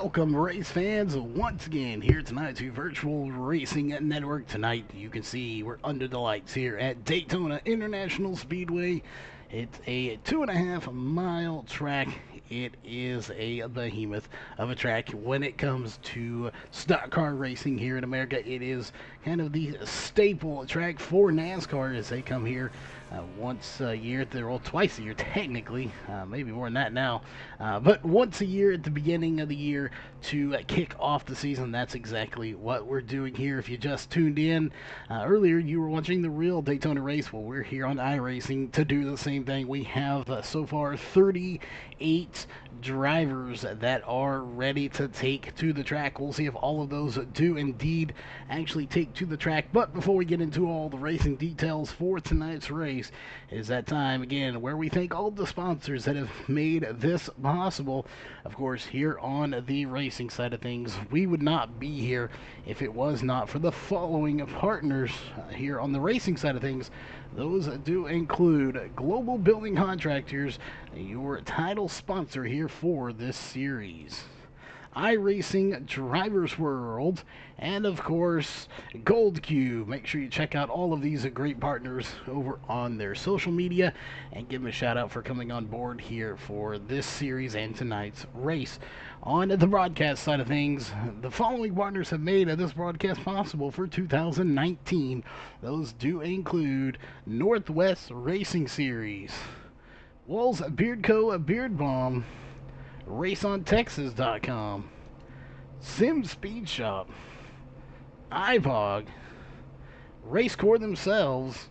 Welcome, race fans, once again here tonight to Virtual Racing Network. Tonight, you can see we're under the lights here at Daytona International Speedway. It's a 2.5 mile track. It is a behemoth of a track when it comes to stock car racing here in America. It is kind of the staple track for NASCAR as they come here once a year. Well, twice a year technically, maybe more than that now, but once a year at the beginning of the year to kick off the season. That's exactly what we're doing here. If you just tuned in earlier, you were watching the real Daytona race. Well, we're here on iRacing to do the same thing. We have so far 38 drivers that are ready to take to the track. We'll see if all of those do indeed actually take to the track. But before we get into all the racing details for tonight's race, is that time again where we thank all the sponsors that have made this possible. Of course, here on the racing side of things, we would not be here if it was not for the following partners here on the racing side of things. Those do include Global Building Contractors, your title sponsor here for this series, iRacing Drivers World, and of course Gold Cube. Make sure you check out all of these great partners over on their social media and give them a shout out for coming on board here for this series and tonight's race. On the broadcast side of things, the following partners have made this broadcast possible for 2019. Those do include Northwest Racing Series, Walls Beard Co. Beard Balm, RaceOnTexas.com, Sim Speed Shop, iPog, RACECORE themselves,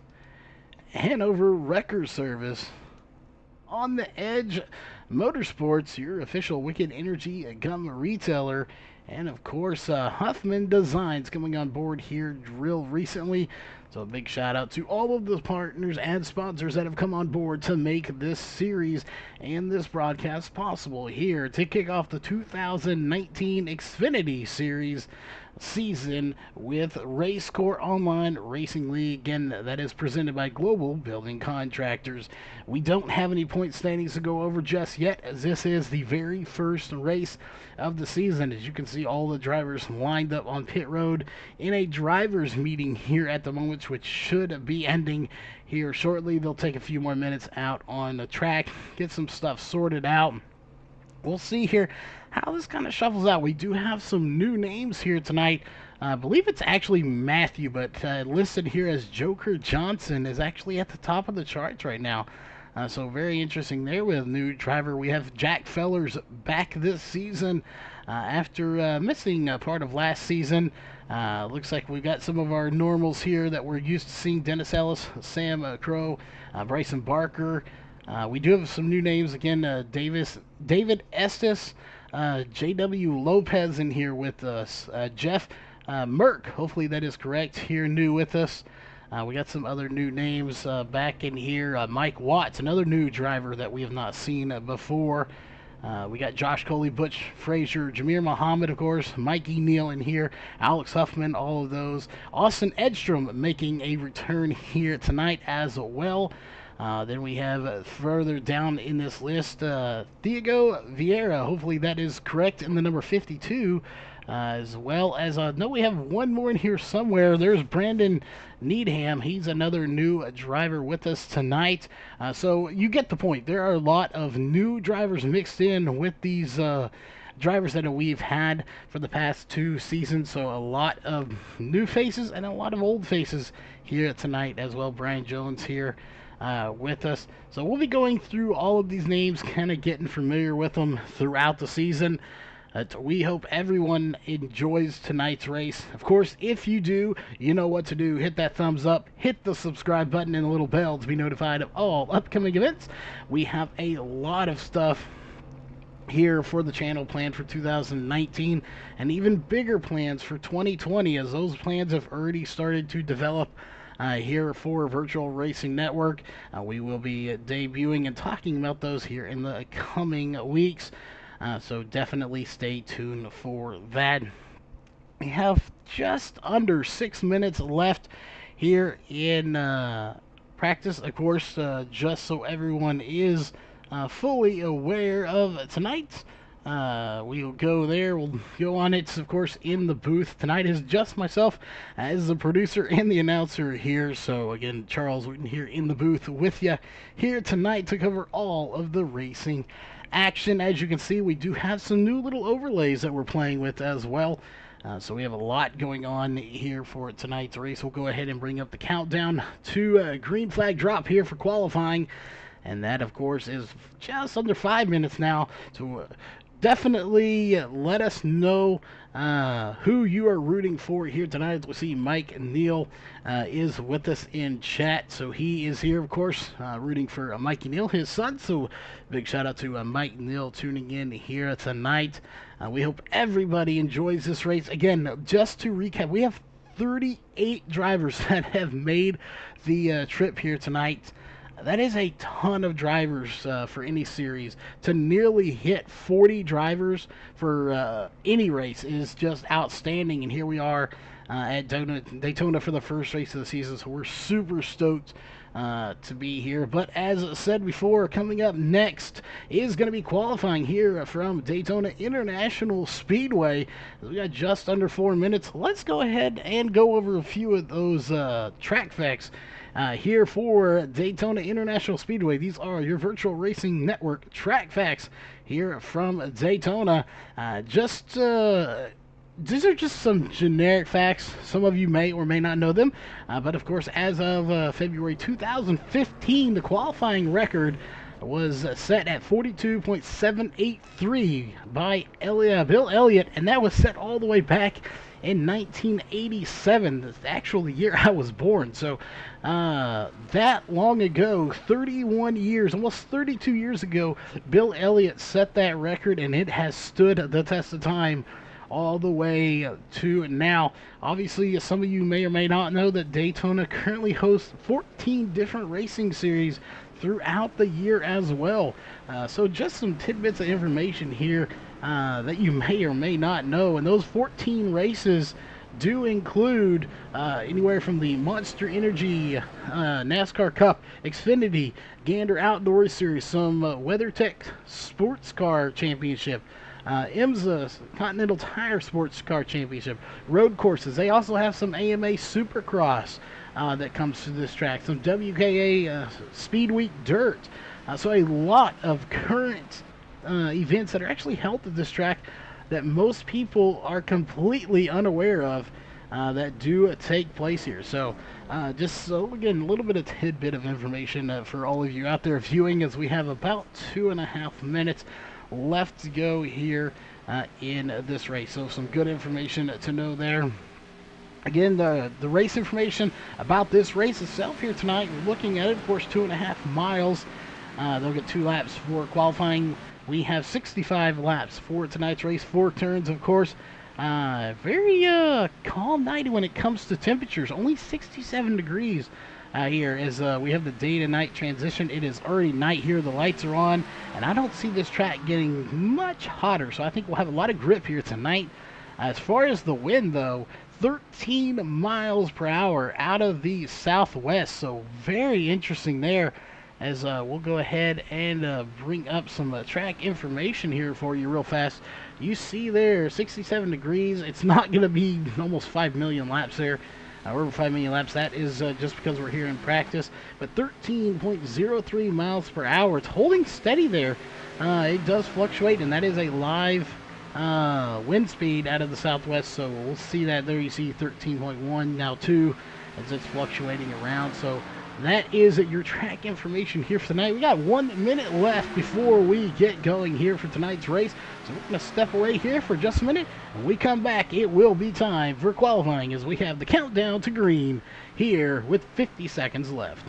Hanover Wrecker Service, On the Edge Motorsports, your official Wicked Energy gum retailer, and of course Huffman Designs coming on board here real recently. So a big shout out to all of the partners and sponsors that have come on board to make this series and this broadcast possible here to kick off the 2019 Xfinity Series season with RACECORE Online Racing League. Again, that is presented by Global Building Contractors. We don't have any point standings to go over just yet, as this is the very first race of the season. As you can see, all the drivers lined up on pit road in a drivers meeting here at the moment, which should be ending here shortly. They'll take a few more minutes out on the track, get some stuff sorted out. We'll see here how this kind of shuffles out. We do have some new names here tonight. I believe it's actually Matthew, but listed here as Joker Johnson is actually at the top of the charts right now. So very interesting there with a new driver. We have Jack Fellers back this season after missing part of last season. Looks like we've got some of our normals here that we're used to seeing. Dennis Ellis, Sam Crow, Bryson Barker. We do have some new names again. David Estes, J.W. Lopez in here with us. Jeff Merck, hopefully that is correct, here new with us. We got some other new names back in here. Mike Watts, another new driver that we have not seen before. We got Josh Coley, Butch Frazier, Jameer Muhammad, of course, Mikey Neal in here, Alex Huffman, all of those. Austin Edstrom making a return here tonight as well. Then we have further down in this list, Diego Vieira, hopefully that is correct, in the number 52, as well as, no, we have one more in here somewhere. There's Brandon Needham. He's another new driver with us tonight. So you get the point. There are a lot of new drivers mixed in with these drivers that we've had for the past 2 seasons. So a lot of new faces and a lot of old faces here tonight as well. Brian Jones here with us. So we'll be going through all of these names, kind of getting familiar with them throughout the season. We hope everyone enjoys tonight's race. Of course, if you do, you know what to do. Hit that thumbs up, hit the subscribe button and the little bell to be notified of all upcoming events. We have a lot of stuff here for the channel planned for 2019 and even bigger plans for 2020, as those plans have already started to develop here for Virtual Racing Network. We will be debuting and talking about those here in the coming weeks. So definitely stay tuned for that. We have just under 6 minutes left here in practice. Of course, just so everyone is fully aware of tonight's We'll go there. We'll go on it, of course, in the booth. Tonight is just myself as the producer and the announcer here. So, again, Charles Wooten here in the booth with you here tonight to cover all of the racing action. As you can see, we do have some new little overlays that we're playing with as well. So we have a lot going on here for tonight's race. We'll go ahead and bring up the countdown to green flag drop here for qualifying. And that, of course, is just under 5 minutes now. So definitely let us know who you are rooting for here tonight. As we see, Mike Neal is with us in chat. So he is here, of course, rooting for Mikey Neal, his son. So big shout out to Mike Neal tuning in here tonight. We hope everybody enjoys this race. Again, just to recap, we have 38 drivers that have made the trip here tonight. That is a ton of drivers for any series. To nearly hit 40 drivers for any race is just outstanding. And here we are at Daytona for the first race of the season, so we're super stoked to be here. But as I said before, coming up next is going to be qualifying here from Daytona International Speedway. We got just under 4 minutes. Let's go ahead and go over a few of those track facts here for Daytona International Speedway. These are your virtual racing network track facts here from Daytona. These are just some generic facts. Some of you may or may not know them. But of course, as of February 2015, the qualifying record was set at 42.783 by Bill Elliott, and that was set all the way back in 1987, the actual year I was born. So that long ago, 31 years, almost 32 years ago, Bill Elliott set that record, and it has stood the test of time all the way to now. Obviously, some of you may or may not know that Daytona currently hosts 14 different racing series throughout the year as well. So just some tidbits of information here that you may or may not know. And those 14 races do include anywhere from the Monster Energy NASCAR Cup, Xfinity, Gander Outdoor Series, some WeatherTech Sports Car Championship, IMSA Continental Tire Sports Car Championship, road courses. They also have some AMA Supercross that comes to this track, some WKA Speed Week Dirt. So a lot of current events that are actually held at this track that most people are completely unaware of that do take place here. So again, a little bit of tidbit of information for all of you out there viewing, as we have about 2.5 minutes left to go here in this race. So some good information to know there. Again, the race information about this race itself here tonight, we're looking at it, of course, 2.5 miles. They'll get 2 laps for qualifying. We have 65 laps for tonight's race, 4 turns, of course. Very calm night when it comes to temperatures, only 67 degrees here as we have the day to night transition. It is already night here, the lights are on, and I don't see this track getting much hotter, so I think we'll have a lot of grip here tonight. As far as the wind, though, 13 miles per hour out of the southwest, so very interesting there. As we'll go ahead and bring up some track information here for you real fast. You see there, 67 degrees. It's not going to be almost 5 million laps there. Over 5 million laps. That is just because we're here in practice. But 13.03 miles per hour. It's holding steady there. It does fluctuate, and that is a live wind speed out of the southwest. So we'll see that there. You see 13.1 now 2 as it's fluctuating around. So that is your track information here for tonight. We got 1 minute left before we get going here for tonight's race. So we're going to step away here for just a minute. When we come back, it will be time for qualifying as we have the countdown to green here with 50 seconds left.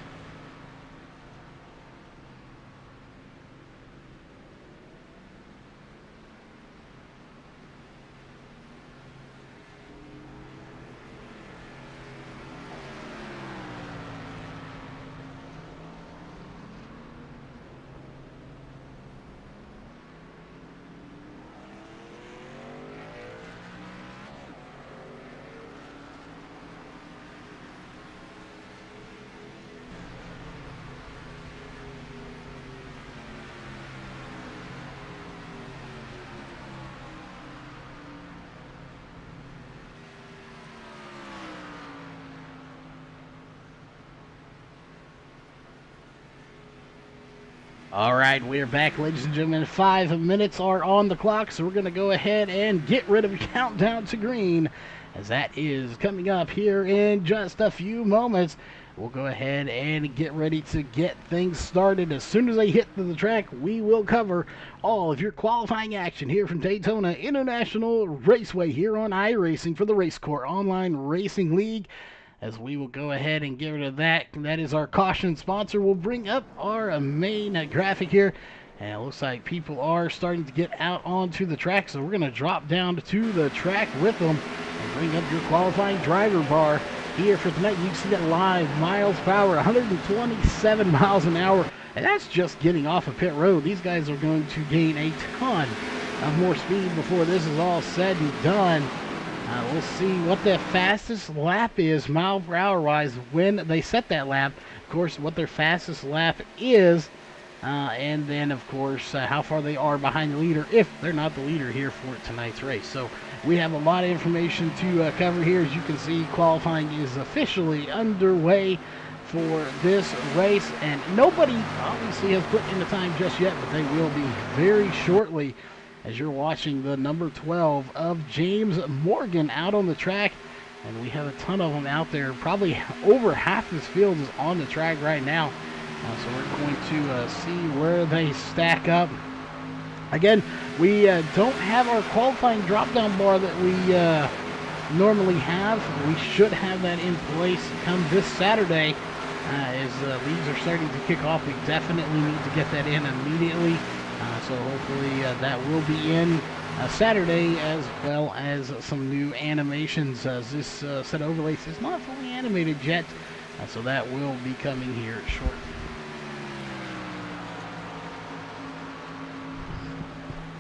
All right, we're back, ladies and gentlemen. 5 minutes are on the clock, so we're going to go ahead and get rid of Countdown to Green, as that is coming up here in just a few moments. We'll go ahead and get ready to get things started. As soon as they hit the track, we will cover all of your qualifying action here from Daytona International Raceway here on iRacing for the RACECORE Online Racing League. As we will go ahead and get rid of that. That is our caution sponsor. We'll bring up our main graphic here. And it looks like people are starting to get out onto the track. So we're going to drop down to the track with them and bring up your qualifying driver bar here for tonight. You can see that live miles per hour, 127 miles an hour. And that's just getting off of pit road. These guys are going to gain a ton of more speed before this is all said and done. We'll see what the fastest lap is mile per hour wise when they set that lap. Of course, what their fastest lap is, and then of course how far they are behind the leader if they're not the leader here for tonight's race. So we have a lot of information to cover here. As you can see, qualifying is officially underway for this race, and nobody obviously has put in the time just yet, but they will be very shortly. As you're watching the number 12 of James Morgan out on the track. And we have a ton of them out there. Probably over half this field is on the track right now. So we're going to see where they stack up. Again, we don't have our qualifying drop-down bar that we normally have. We should have that in place come this Saturday. As leagues are starting to kick off, we definitely need to get that in immediately. So hopefully that will be in Saturday, as well as some new animations. This set of overlays is not fully animated yet, so that will be coming here shortly.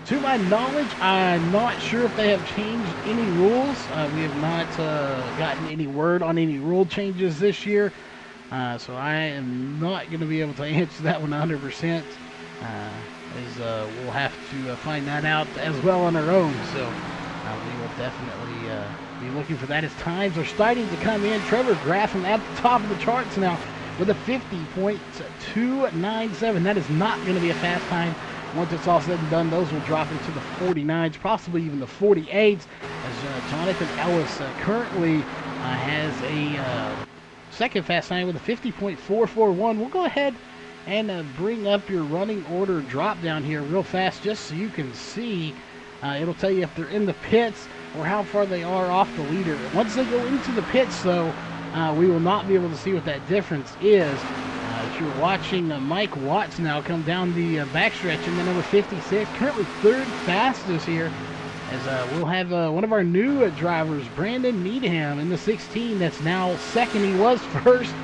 To my knowledge, I'm not sure if they have changed any rules. We have not gotten any word on any rule changes this year, so I am not going to be able to answer that one 100%. We'll have to find that out as well on our own. So we will definitely be looking for that as times are starting to come in. Trevor Graffam at the top of the charts now with a 50.297. That is not going to be a fast time. Once it's all said and done, those will drop into the 49s, possibly even the 48s, as Jonathan Ellis currently has a second fast time with a 50.441. We'll go ahead and bring up your running order drop down here real fast just so you can see. It'll tell you if they're in the pits or how far they are off the leader. Once they go into the pits, though, we will not be able to see what that difference is. If you're watching Mike Watts now come down the backstretch in the number 56, currently third fastest here, as we'll have one of our new drivers, Brandon Needham, in the 16. That's now second. He was first,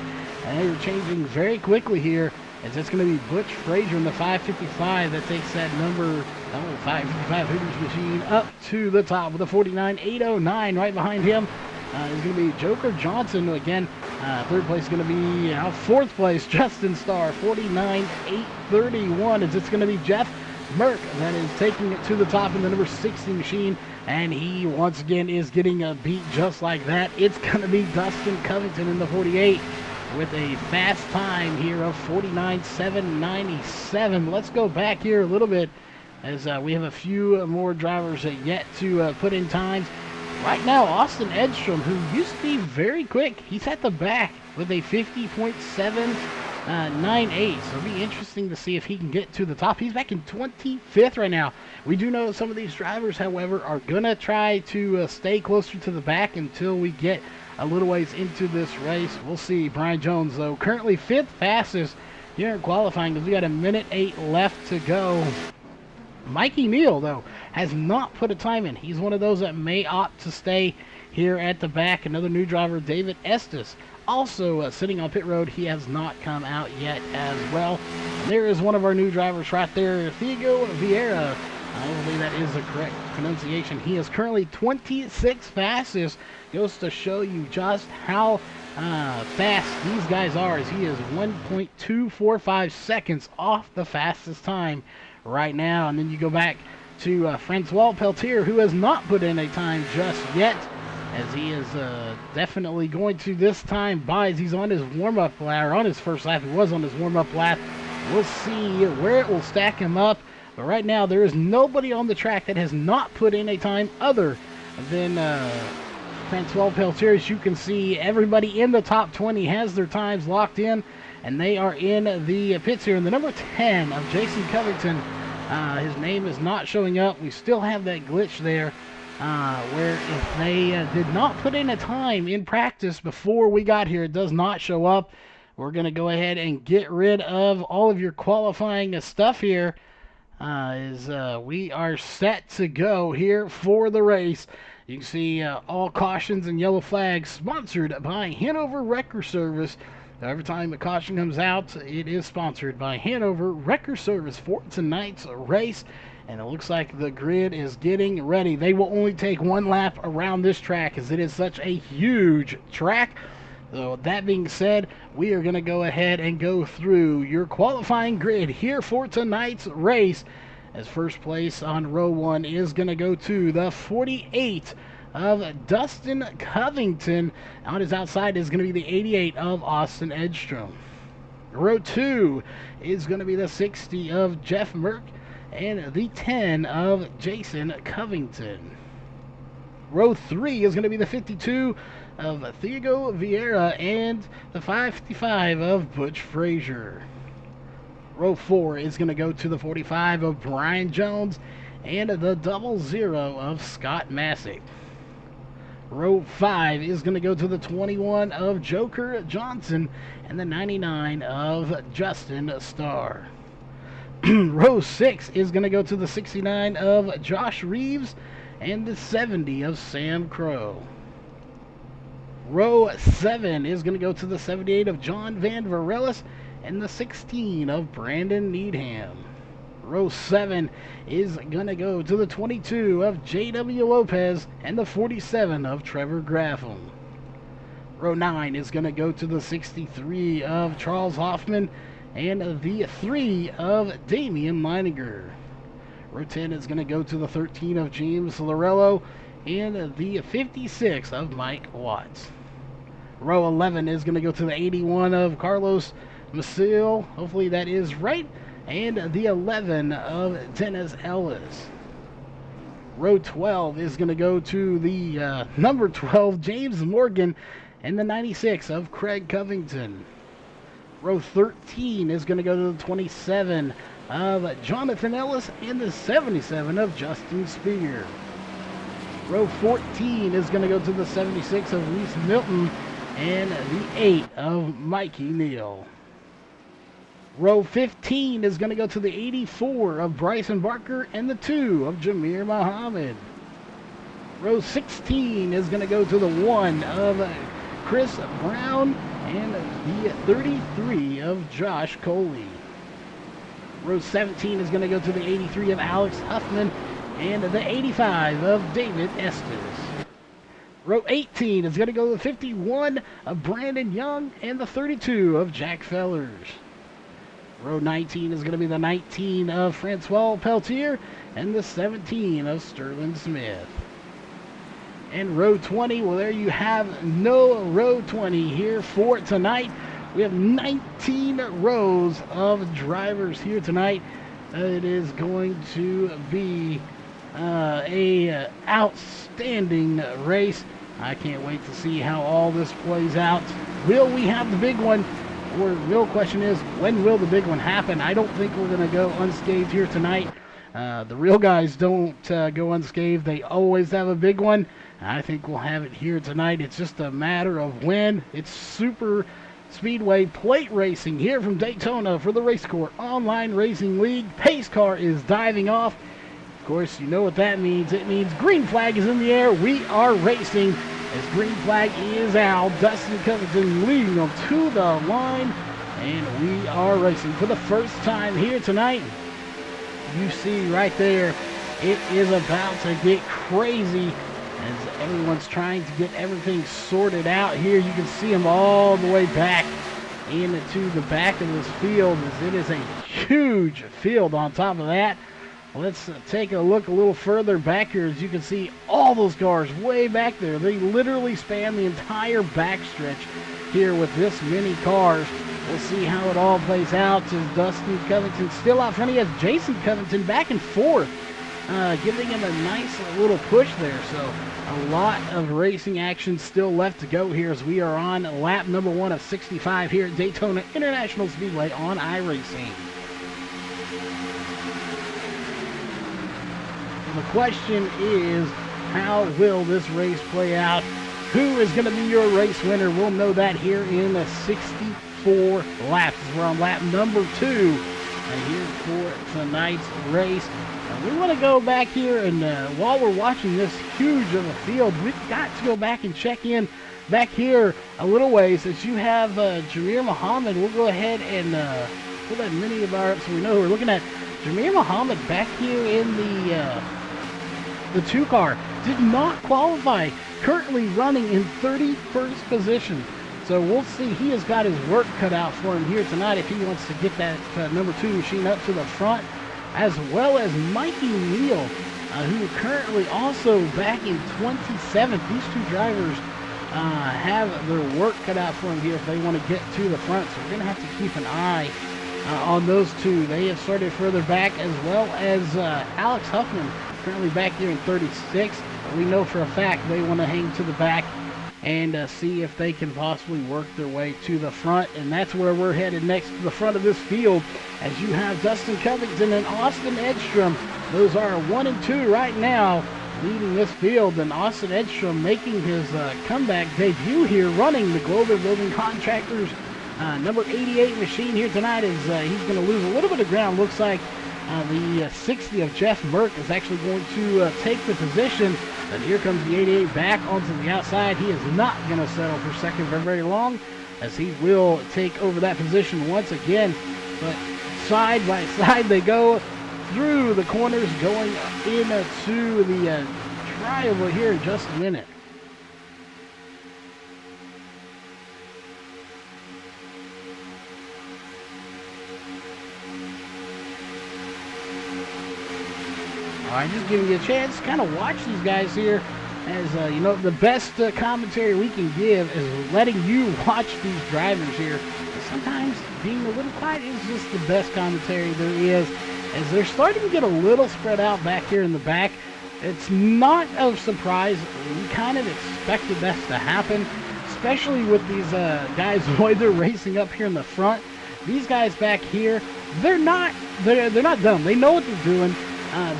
and they're changing very quickly here. As it's going to be Butch Frazier in the 555 that takes that number 555 Hooters machine up to the top with a 49.809. Right behind him is going to be Joker Johnson again. Third place is going to be fourth place Justin Starr, 49.831. As it's going to be Jeff Merck that is taking it to the top in the number 60 machine, and he once again is getting a beat just like that. It's going to be Dustin Covington in the 48. With a fast time here of 49.797. Let's go back here a little bit as we have a few more drivers yet to put in times. Right now, Austin Edstrom, who used to be very quick, he's at the back with a 50.798. So it'll be interesting to see if he can get to the top. He's back in 25th right now. We do know some of these drivers, however, are going to try to stay closer to the back until we get a little ways into this race. We'll see. Brian Jones, though, currently 5th fastest here in qualifying because we got 1:08 left to go. Mikey Neal, though, has not put a time in. He's one of those that may opt to stay here at the back. Another new driver, David Estes, also sitting on pit road. He has not come out yet as well. And there is one of our new drivers right there, Thiago Vieira. Hopefully that is the correct pronunciation. He is currently 26th fastest. Goes to show you just how fast these guys are, as he is 1.245 seconds off the fastest time right now. And then you go back to Francois Peltier, who has not put in a time just yet, as he is definitely going to this time by, as he's on his warm-up lap, or on his first lap. He was on his warm-up lap, We'll see where it will stack him up. But right now, there is nobody on the track that has not put in a time other than Francois Peltier. As you can see, everybody in the top 20 has their times locked in, and they are in the pits here. And the number 10 of Jason Covington, his name is not showing up. We still have that glitch there where if they did not put in a time in practice before we got here, it does not show up. We're going to go ahead and get rid of all of your qualifying stuff here. We are set to go here for the race. You can see all cautions and yellow flags sponsored by Hanover Wrecker Service. Every time a caution comes out, it is sponsored by Hanover Wrecker Service for tonight's race. And it looks like the grid is getting ready. They will only take one lap around this track as it is such a huge track. So that being said, we are going to go ahead and go through your qualifying grid here for tonight's race. As first place on row 1 is going to go to the 48 of Dustin Covington. On his outside is going to be the 88 of Austin Edstrom. Row 2 is going to be the 60 of Jeff Merck and the 10 of Jason Covington. Row 3 is going to be the 52 of Thiago Vieira and the 555 of Butch Frazier. Row 4 is going to go to the 45 of Brian Jones and the 00 of Scott Masick. Row 5 is going to go to the 21 of Joker Johnson and the 99 of Justin Starr. Row 6 is going to go to the 69 of Josh Reeves and the 70 of Sam Crow. Row 7 is going to go to the 78 of John Van Varelis and the 16 of Brandon Needham. Row 7 is going to go to the 22 of J.W. Lopez and the 47 of Trevor Graffam. Row 9 is going to go to the 63 of Charles Hoffman and the 3 of Damian Leininger. Row 10 is going to go to the 13 of James Lorello and the 56 of Mike Watts. Row 11 is going to go to the 81 of Carlos Maciel. Hopefully that is right. And the 11 of Dennis Ellis. Row 12 is going to go to the number 12, James Morgan, and the 96 of Craig Covington. Row 13 is going to go to the 27 of Jonathan Ellis and the 77 of Justin Spear. Row 14 is going to go to the 76 of Reese Milton and the 8 of Mikey Neal. Row 15 is going to go to the 84 of Bryson Barker and the 2 of Jameer Muhammad. Row 16 is going to go to the 1 of Chris Brown and the 33 of Josh Coley. Row 17 is going to go to the 83 of Alex Huffman and the 85 of David Estes. Row 18 is going to go to the 51 of Brandon Young and the 32 of Jack Fellers. Row 19 is going to be the 19 of Francois Peltier and the 17 of Sterling Smith. And row 20, well, there you have no row 20 here for tonight. We have 19 rows of drivers here tonight. It is going to be a outstanding race. I can't wait to see how all this plays out. Will we have the big one? Or the real question is, when will the big one happen? I don't think we're going to go unscathed here tonight. The real guys don't go unscathed. They always have a big one. I think we'll have it here tonight. It's just a matter of when. It's Super Speedway plate racing here from Daytona for the RACECORE Online Racing League. Pace car is diving off. Of course, you know what that means. It means green flag is in the air. We are racing. As green flag is out, Dustin Covington leading them to the line. And we are racing for the first time here tonight. You see right there, it is about to get crazy as everyone's trying to get everything sorted out here. You can see them all the way back into the back of this field, as it is a huge field on top of that. Let's take a look a little further back here. As you can see, all those cars way back there. They literally span the entire backstretch here with this many cars. We'll see how it all plays out as Dustin Covington still out front. He has Jason Covington back and forth, giving him a nice little push there. So a lot of racing action still left to go here as we are on lap number 1 of 65 here at Daytona International Speedway on iRacing. The question is, how will this race play out? Who is going to be your race winner? We'll know that here in 64 laps. We're on lap number 2 here for tonight's race. We want to go back here, and while we're watching this huge of a field, we've got to go back and check in back here a little ways. As you have Jameer Muhammad, we'll go ahead and pull that mini bar up so we know who we're looking at. Jameer Muhammad back here in the 2 car did not qualify, currently running in 31st position. So we'll see. He has got his work cut out for him here tonight if he wants to get that number 2 machine up to the front, as well as Mikey Neal, who currently also back in 27th. These 2 drivers have their work cut out for them here if they want to get to the front. So we're going to have to keep an eye on those 2. They have started further back, as well as Alex Huffman, currently back here in 36. We know for a fact they want to hang to the back and see if they can possibly work their way to the front. And that's where we're headed next, to the front of this field, as you have Dustin Covington and Austin Edstrom. Those are 1 and 2 right now, leading this field. And Austin Edstrom making his comeback debut here, running the Global Building Contractors number 88 machine here tonight. Is he's going to lose a little bit of ground. Looks like the 60 of Jeff Merck is actually going to take the position. And here comes the 88 back onto the outside. He is not going to settle for second for very long, as he will take over that position once again. But side by side they go through the corners, going into the trioval here in just a minute. All right, just giving you a chance to kind of watch these guys here. As you know, the best commentary we can give is letting you watch these drivers here. Sometimes being a little quiet is just the best commentary there is, as they're starting to get a little spread out back here in the back. It's not a surprise. We kind of expected that to happen, especially with these guys while they're racing up here in the front. These guys back here, they're not dumb. They know what they're doing.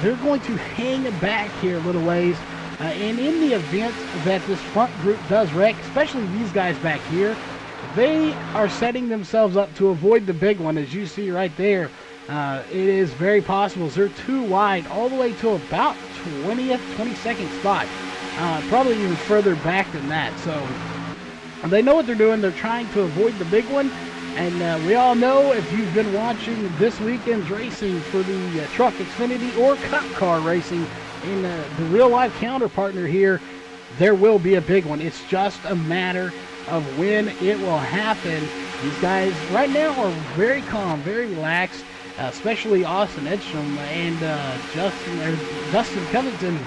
They're going to hang back here a little ways. And in the event that this front group does wreck, especially these guys back here, they are setting themselves up to avoid the big one. As you see right there, it is very possible. They're too wide all the way to about 20th, 22nd spot. Probably even further back than that. So they know what they're doing. They're trying to avoid the big one. And we all know, if you've been watching this weekend's racing for the Truck, Xfinity, or Cup car racing in the real-life counterpartner here, there will be a big one. It's just a matter of when it will happen. These guys right now are very calm, very relaxed, especially Austin Edstrom and Dustin Covington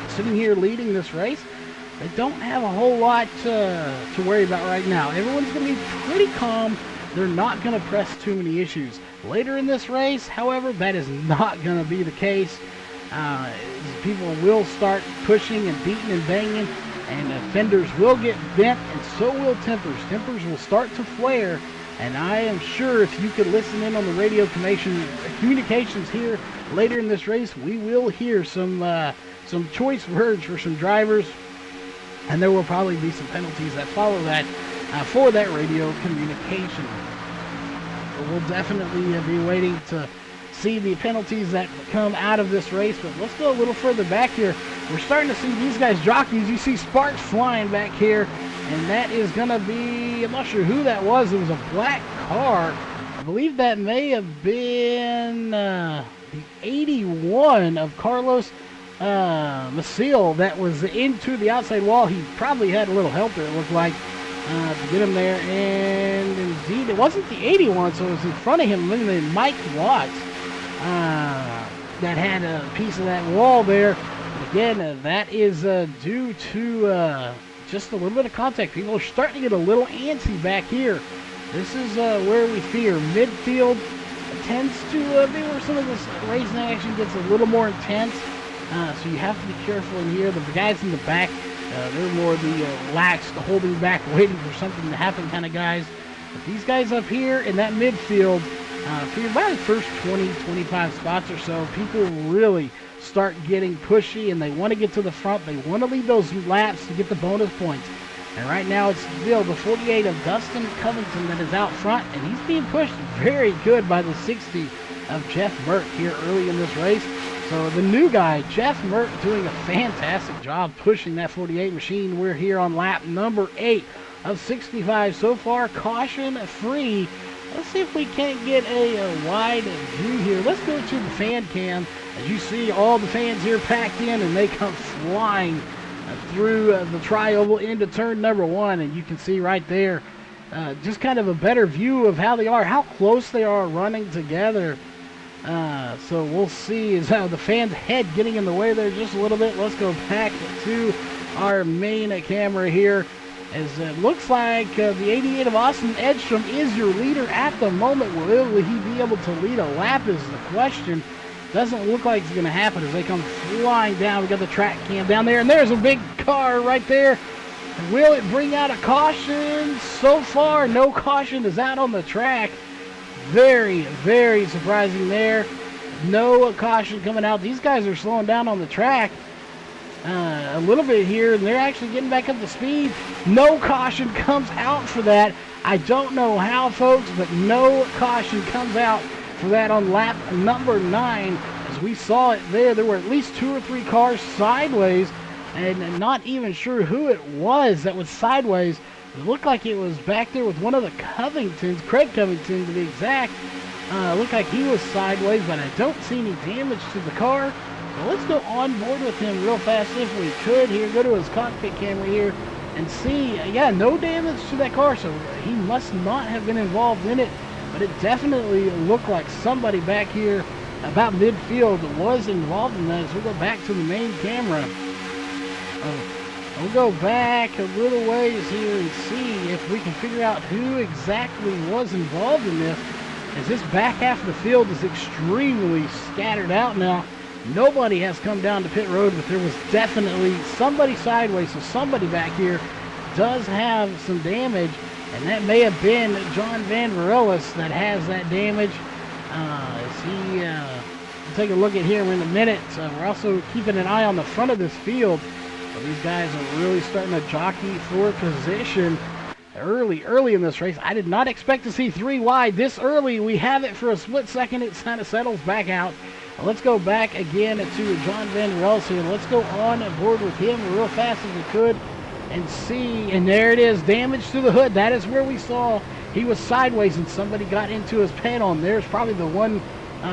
sitting here leading this race. They don't have a whole lot to worry about right now. Everyone's going to be pretty calm. They're not going to press too many issues. Later in this race, however, that is not going to be the case. People will start pushing and beating and banging, and fenders will get bent, and so will tempers. Tempers will start to flare, and I am sure if you could listen in on the radio communications here later in this race, we will hear some choice words for some drivers. And there will probably be some penalties that follow that for that radio communication. But we'll definitely be waiting to see the penalties that come out of this race. But let's go a little further back here. We're starting to see these guys jockeys. You see sparks flying back here. And that is going to be, I'm not sure who that was. It was a black car. I believe that may have been the 81 of Carlos Maciel that was into the outside wall. He probably had a little help there, it looked like, to get him there. And indeed, it wasn't the 81, so it was in front of him, Mike Watts. that had a piece of that wall there. Again, that is due to just a little bit of contact. People are starting to get a little antsy back here. This is where we fear midfield tends to be where some of this racing action gets a little more intense. So you have to be careful in here. The guys in the back, they're more the lax, holding back, waiting for something to happen kind of guys. But these guys up here in that midfield, for about the first 20, 25 spots or so, people really start getting pushy and they want to get to the front. They want to lead those laps to get the bonus points. And right now it's still the 48 of Dustin Covington that is out front, and he's being pushed very good by the 60 of Jeff Mert here early in this race. So the new guy, Jeff Mert, doing a fantastic job pushing that 48 machine. We're here on lap number 8 of 65 so far, caution free. Let's see if we can't get a wide view here. Let's go to the fan cam. As you see, all the fans here packed in, and they come flying through the tri-oval into turn number 1. And you can see right there just kind of a better view of how they are, how close they are running together. So we'll see is how the fans' head getting in the way there just a little bit. Let's go back to our main camera here. As it looks like the 88 of Austin Edstrom is your leader at the moment. Will he be able to lead a lap is the question. Doesn't look like it's going to happen as they come flying down. We got the track cam down there, and there's a big car right there. Will it bring out a caution? So far, no caution is out on the track. Very, very surprising there. No caution coming out. These guys are slowing down on the track a little bit here, and they're actually getting back up to speed. No caution comes out for that. I don't know how, folks, but no caution comes out for that on lap number 9. As we saw it there were at least 2 or 3 cars sideways, and not even sure who it was that was sideways. It looked like it was back there with one of the Covingtons, Craig Covington to be exact. Looked like he was sideways, but I don't see any damage to the car. So let's go on board with him real fast if we could here. Go to his cockpit camera here and see, yeah, no damage to that car, so he must not have been involved in it. But it definitely looked like somebody back here about midfield was involved in that. As we'll go back to the main camera. We'll go back a little ways here and see if we can figure out who exactly was involved in this. As this back half of the field is extremely scattered out now. Nobody has come down to pit road, but there was definitely somebody sideways, so somebody back here does have some damage, and that may have been John Van Varillis that has that damage. We'll take a look at him in a minute. We're also keeping an eye on the front of this field. These guys are really starting to jockey for position early in this race. I did not expect to see 3 wide this early. We have it for a split second. It kind of settles back out. Let's go back again to John Van Varillis here. Let's go on board with him real fast as we could and see. And there it is, damage to the hood. That is where we saw he was sideways and somebody got into his panel. And there's probably the one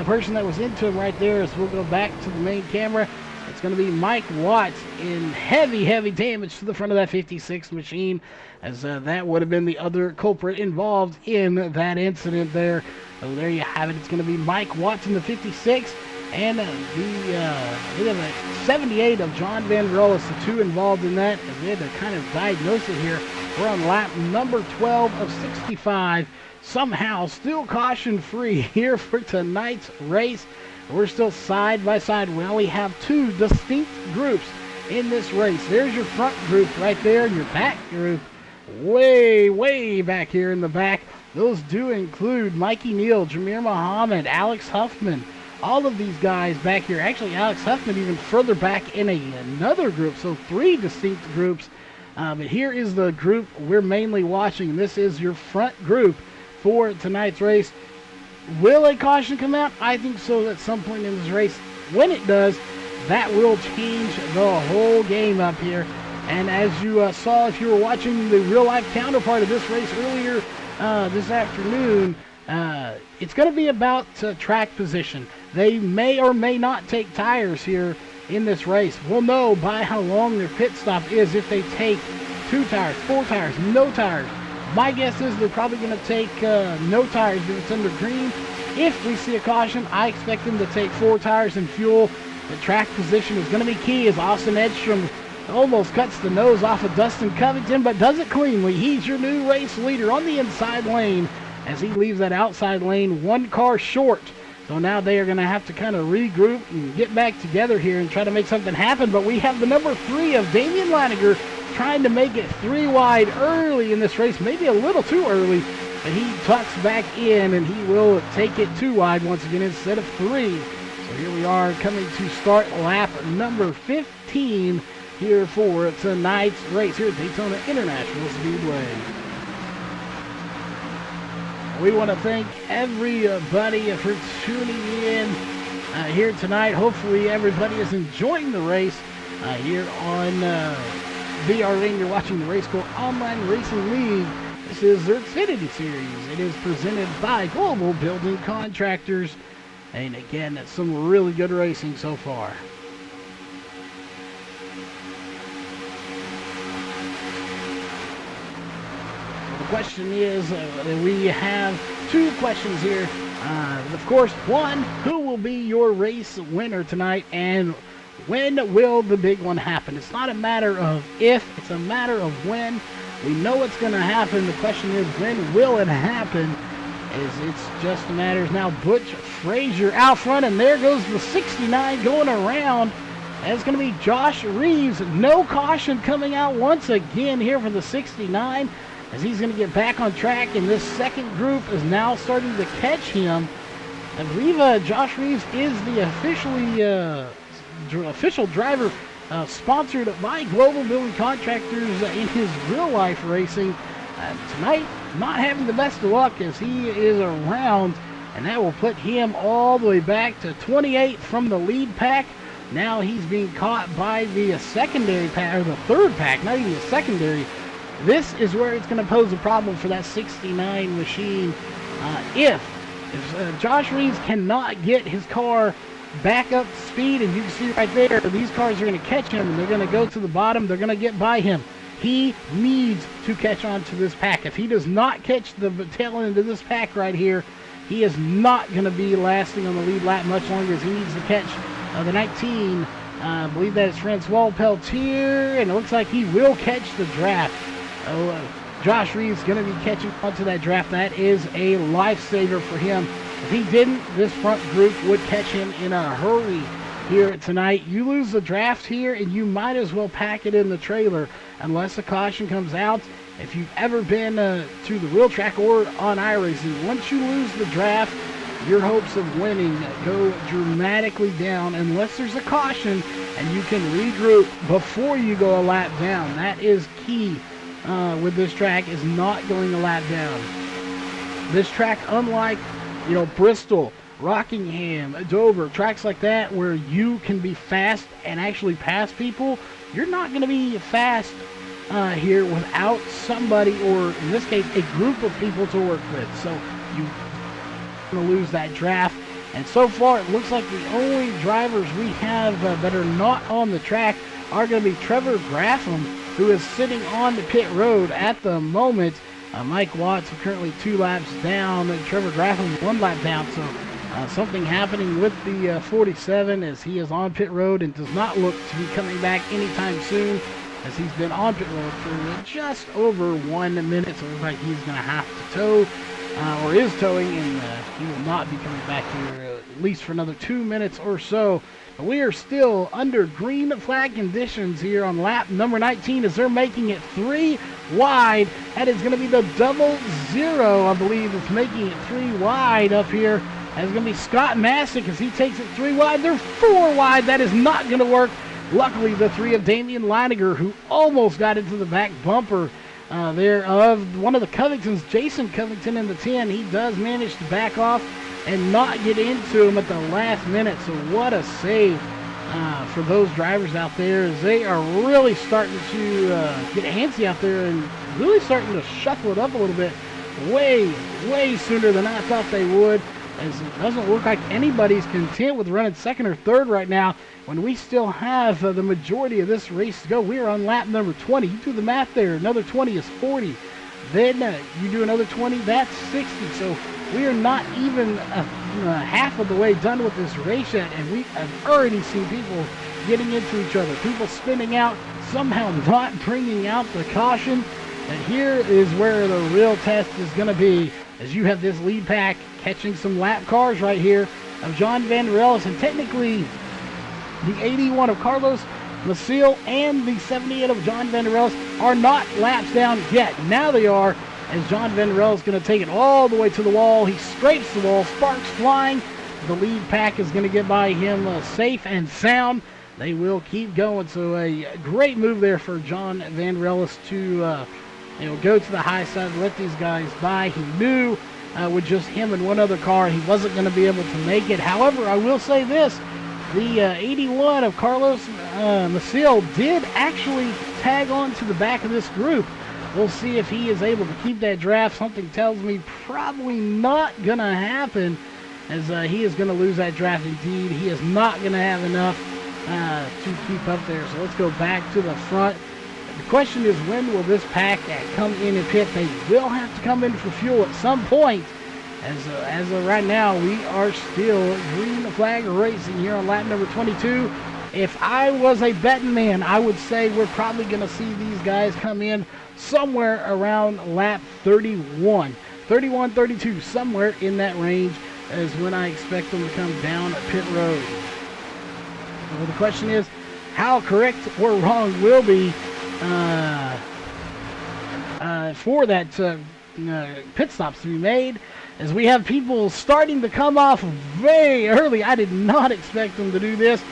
person that was into him right there. So we'll go back to the main camera. It's going to be Mike Watts in heavy damage to the front of that 56 machine, as that would have been the other culprit involved in that incident there. So there you have it. It's going to be Mike Watts in the 56 and the 78 of John Van Varillis, the 2 involved in that. As we had to kind of diagnose it here. We're on lap number 12 of 65. Somehow still caution free here for tonight's race. We're still side by side. We only have 2 distinct groups in this race. There's your front group right there, and your back group way back here in the back. Those do include Mikey Neal, Jameer Muhammad, Alex Huffman. All of these guys back here. Actually, Alex Huffman even further back in another group. So 3 distinct groups. But here is the group we're mainly watching. This is your front group for tonight's race. Will a caution come out? I think so at some point in this race. When it does, that will change the whole game up here. And as you saw, if you were watching the real-life counterpart of this race earlier this afternoon, it's going to be about track position. They may or may not take tires here in this race. We'll know by how long their pit stop is if they take 2 tires, 4 tires, no tires. My guess is they're probably going to take no tires if it's under green. If we see a caution, I expect them to take 4 tires and fuel. The track position is going to be key as Austin Edstrom almost cuts the nose off of Dustin Covington, but does it cleanly. He's your new race leader on the inside lane as he leaves that outside lane 1 car short. So now they are going to have to kind of regroup and get back together here and try to make something happen. But we have the number 3 of Damian Leininger trying to make it 3 wide early in this race, maybe a little too early, but he tucks back in and he will take it 2 wide once again instead of 3. So here we are coming to start lap number 15 here for tonight's race here at Daytona International Speedway. We want to thank everybody for tuning in here tonight. Hopefully everybody is enjoying the race here on VRN. You're watching the RACECORE Online Racing League. This is their Xfinity Series. It is presented by Global Building Contractors. And again, it's some really good racing so far. The question is, we have 2 questions here. Of course, 1, who will be your race winner tonight, and when will the big one happen? It's not a matter of if, it's a matter of when. We know it's going to happen. The question is, when will it happen? It's just a matter of now. Butch Frazier out front, and there goes the 69 going around. That's going to be Josh Reeves. No caution coming out once again here for the 69. As he's going to get back on track, and this second group is now starting to catch him. I believe Josh Reeves is the official driver sponsored by Global Building Contractors in his real-life racing. Tonight, not having the best of luck as he is around, and that will put him all the way back to 28 from the lead pack. Now he's being caught by the secondary pack, or the third pack, not even the secondary. This is where it's going to pose a problem for that 69 machine. If Josh Reeves cannot get his car back up to speed, and you can see right there, these cars are going to catch him, and they're going to go to the bottom. They're going to get by him. He needs to catch on to this pack. If he does not catch the tail end of this pack right here, he is not going to be lasting on the lead lap much longer, as he needs to catch the 19. I believe that is Francois Peltier, and it looks like he will catch the draft. Josh Reeves going to be catching onto that draft. That is a lifesaver for him. If he didn't, this front group would catch him in a hurry here tonight. You lose the draft here, and you might as well pack it in the trailer unless a caution comes out. If you've ever been to the real track or on iRacing, once you lose the draft, your hopes of winning go dramatically down unless there's a caution and you can regroup before you go a lap down. That is key. With this track, is not going a lap down. This track, unlike Bristol, Rockingham, Dover, tracks like that where you can be fast and actually pass people, you're not going to be fast here without somebody, or in this case, a group of people to work with. So you're going to lose that draft. And so far, it looks like the only drivers we have that are not on the track are going to be Trevor Graffam, who is sitting on the pit road at the moment. Mike Watts currently 2 laps down, and Trevor Graffam 1 lap down. So something happening with the 47 as he is on pit road and does not look to be coming back anytime soon, as he's been on pit road for just over 1 minute. So it looks like he's going to have to tow, or is towing, and he will not be coming back here at least for another 2 minutes or so. We are still under green flag conditions here on lap number 19 as they're making it 3 wide. That is going to be the 00, I believe, that's making it 3 wide up here. That's going to be Scott Masick as he takes it 3 wide. They're 4 wide. That is not going to work. Luckily, the 3 of Damian Leininger, who almost got into the back bumper there of one of the Covingtons, Jason Covington in the 10. He does manage to back off and not get into him at the last minute. So what a save for those drivers out there, as they are really starting to get antsy out there and really starting to shuffle it up a little bit way sooner than I thought they would, as it doesn't look like anybody's content with running second or third right now when we still have the majority of this race to go. We are on lap number 20. You do the math there. Another 20 is 40. Then you do another 20, that's 60. So We are not even half of the way done with this race yet, and we have already seen people getting into each other, people spinning out, somehow not bringing out the caution. And here is where the real test is going to be, as you have this lead pack catching some lap cars right here of John Van Der Ellis, and technically the 81 of Carlos Maciel and the 78 of John Van Der Ellis are not laps down yet. Now they are, as John Van Der Ellis is going to take it all the way to the wall. He scrapes the wall, sparks flying. The lead pack is going to get by him safe and sound. They will keep going. So a great move there for John Van Der Ellis to go to the high side, let these guys by. He knew with just him and one other car, he wasn't going to be able to make it. However, I will say this. The 81 of Carlos Maciel did actually tag on to the back of this group. We'll see if he is able to keep that draft. Something tells me probably not going to happen, as he is going to lose that draft indeed. He is not going to have enough to keep up there. So let's go back to the front. The question is, when will this pack come in and pit? They will have to come in for fuel at some point. As of right now, we are still green flag racing here on lap number 22. If I was a betting man, I would say we're probably going to see these guys come in somewhere around lap 31, 32, somewhere in that range is when I expect them to come down pit road. Well, the question is, how correct or wrong will be for that pit stops to be made, as we have people starting to come off very early. I did not expect them to do this.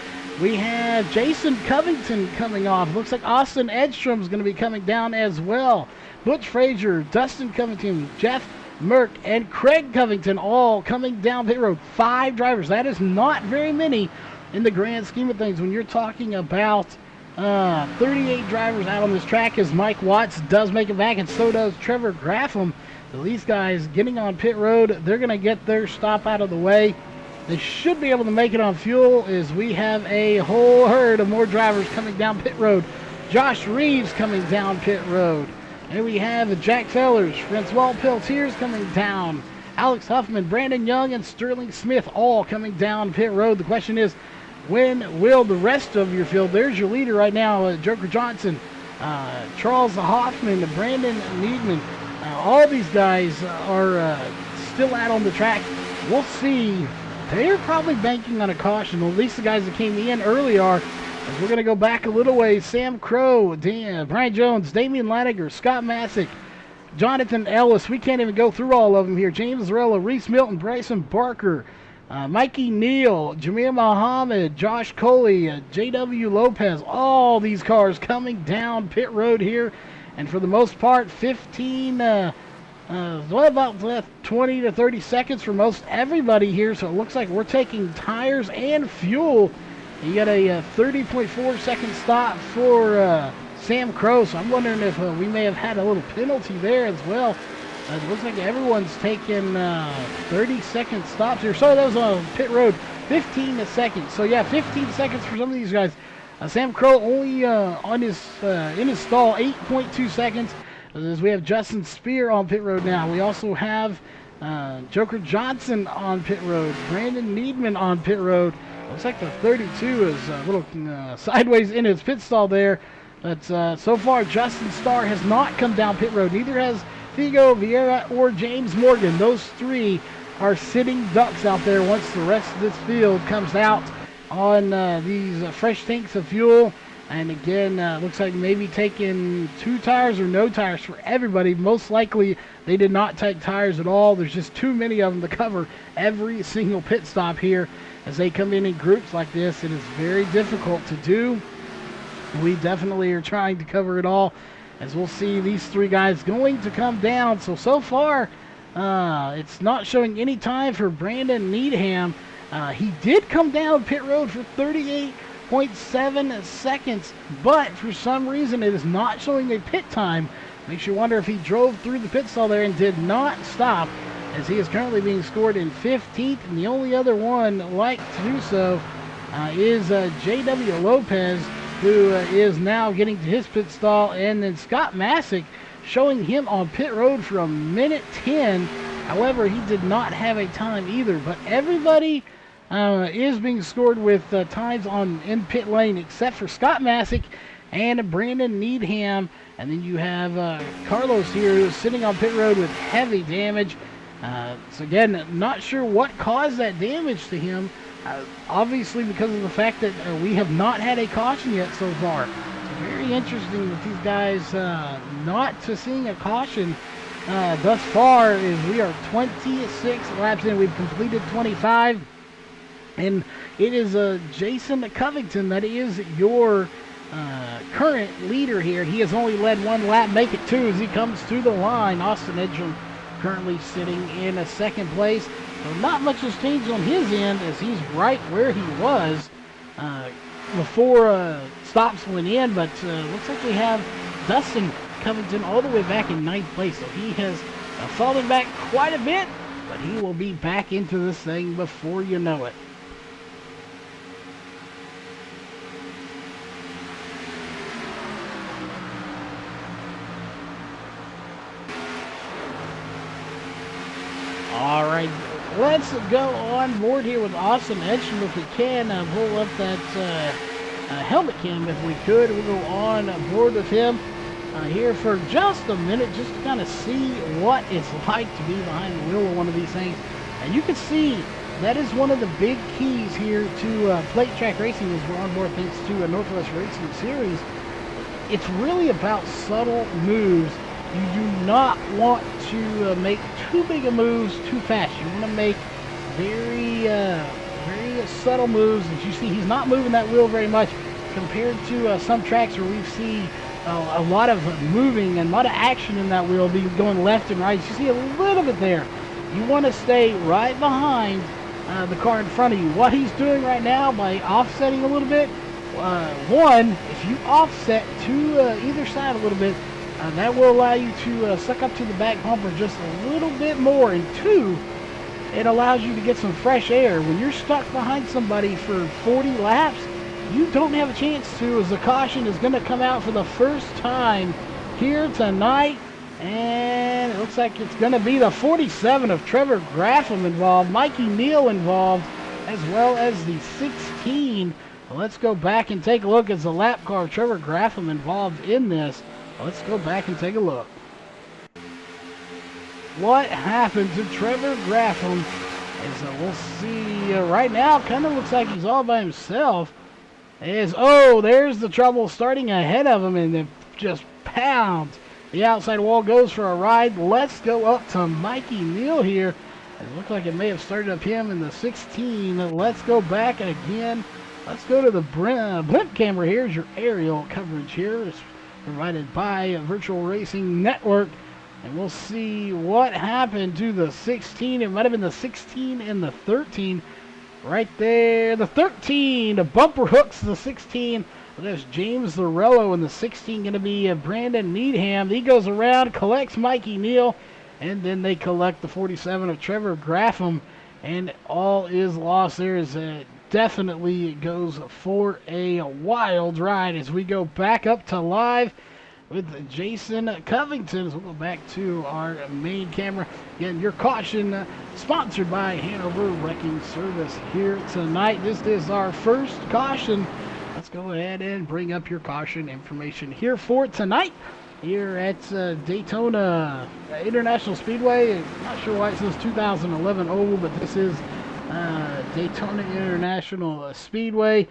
We have Jason Covington coming off. Looks like Austin Edstrom is going to be coming down as well. Butch Frazier, Dustin Covington, Jeff Merck, and Craig Covington all coming down pit road. 5 drivers. That is not very many in the grand scheme of things when you're talking about 38 drivers out on this track, as Mike Watts does make it back, and so does Trevor Graffam. So these guys getting on pit road, they're going to get their stop out of the way. They should be able to make it on fuel, as we have a whole herd of more drivers coming down pit road. Josh Reeves coming down pit road. And we have Jack Fellers, Francois Peltiers coming down. Alex Huffman, Brandon Young, and Sterling Smith all coming down pit road. The question is, when will the rest of your field? There's your leader right now, Joker Johnson, Charles Hoffman, Brandon Needman. All these guys are still out on the track. We'll see. They're probably banking on a caution. At least the guys that came in early are. As we're going to go back a little ways. Sam Crow, Brian Jones, Damian Laniger, Scott Masick, Jonathan Ellis. We can't even go through all of them here. James Zarella, Reese Milton, Bryson Barker, Mikey Neal, Jamir Muhammad, Josh Coley, J.W. Lopez. All these cars coming down pit road here. And for the most part, 15, about 20 to 30 seconds for most everybody here. So it looks like we're taking tires and fuel. You got a 30.4 second stop for Sam Crow. So I'm wondering if we may have had a little penalty there as well. It looks like everyone's taking 30-second stops here. So that was on pit road, 15 seconds. So yeah, 15 seconds for some of these guys. Sam Crow only on his in his stall, 8.2 seconds. As we have Justin Spear on pit road now. We also have Joker Johnson on pit road, Brandon Needman on pit road. Looks like the 32 is a little sideways in his pit stall there. But so far, Justin Starr has not come down pit road. Neither has Figo Vieira or James Morgan. Those 3 are sitting ducks out there once the rest of this field comes out on these fresh tanks of fuel. And again, looks like maybe taking 2 tires or no tires for everybody. Most likely they did not take tires at all. There's just too many of them to cover every single pit stop here. As they come in groups like this, it is very difficult to do. We definitely are trying to cover it all, as we'll see these 3 guys going to come down. So far, it's not showing any time for Brandon Needham. He did come down pit road for 38.7 seconds, but for some reason it is not showing a pit time. Makes you wonder if he drove through the pit stall there and did not stop, as he is currently being scored in 15th, and the only other one like to do so is J.W. Lopez, who is now getting to his pit stall, and then Scott Masick showing him on pit road from minute 10 However, he did not have a time either, but everybody is being scored with times in pit lane except for Scott Masick and Brandon Needham. And then you have Carlos here who's sitting on pit road with heavy damage. So again, not sure what caused that damage to him. Obviously because of the fact that we have not had a caution yet so far. It's very interesting that these guys not seeing a caution thus far. Is we are 26 laps in. We've completed 25. And it is Jason Covington that is your current leader here. He has only led one lap, make it two as he comes to the line. Austin Edgem currently sitting in a second place. So not much has changed on his end as he's right where he was before stops went in. But looks like we have Dustin Covington all the way back in ninth place. So he has fallen back quite a bit, but he will be back into this thing before you know it. All right, let's go on board here with Austin Edgem if we can. Pull up that helmet cam if we could. We'll go on board with him here for just a minute just to kind of see what it's like to be behind the wheel of one of these things. And you can see that is one of the big keys here to plate track racing as we're on board thanks to a Northwest Racing Series. It's really about subtle moves. You do not want to make too big of moves too fast. You want to make very subtle moves. As you see, he's not moving that wheel very much compared to some tracks where we see a lot of moving and a lot of action in that wheel, be going left and right. You see a little bit there. You want to stay right behind the car in front of you. What he's doing right now by offsetting a little bit, one, if you offset to either side a little bit, that will allow you to suck up to the back bumper just a little bit more. And two, it allows you to get some fresh air. When you're stuck behind somebody for 40 laps, you don't have a chance to, as the caution is going to come out for the first time here tonight. And it looks like it's going to be the 47 of Trevor Graffam involved, Mikey Neal involved, as well as the 16. Well, let's go back and take a look at the lap car of Trevor Graffam involved in this. Let's go back and take a look. What happened to Trevor Graffam? As we'll see right now, kind of looks like he's all by himself. There's the trouble starting ahead of him, and it just pounds. The outside wall goes for a ride. Let's go up to Mikey Neal here. It looked like it may have started up him in the 16. Let's go back again. Let's go to the blimp camera. Here's your aerial coverage here. It's provided by Virtual Racing Network. And we'll see what happened to the 16. It might have been the 16 and the 13. Right there. The 13. The bumper hooks the 16. There's James Lorello in the 16. Going to be Brandon Needham. He goes around, collects Mikey Neal. And then they collect the 47 of Trevor Graffam. And all is lost. There is definitely goes for a wild ride as we go back up to live with Jason Covington. As we'll go back to our main camera. Again, your caution sponsored by Hanover Wrecking Service here tonight. This is our first caution. Let's go ahead and bring up your caution information here for tonight here at Daytona International Speedway. Not sure why it says 2011 oval, but this is Daytona International Speedway.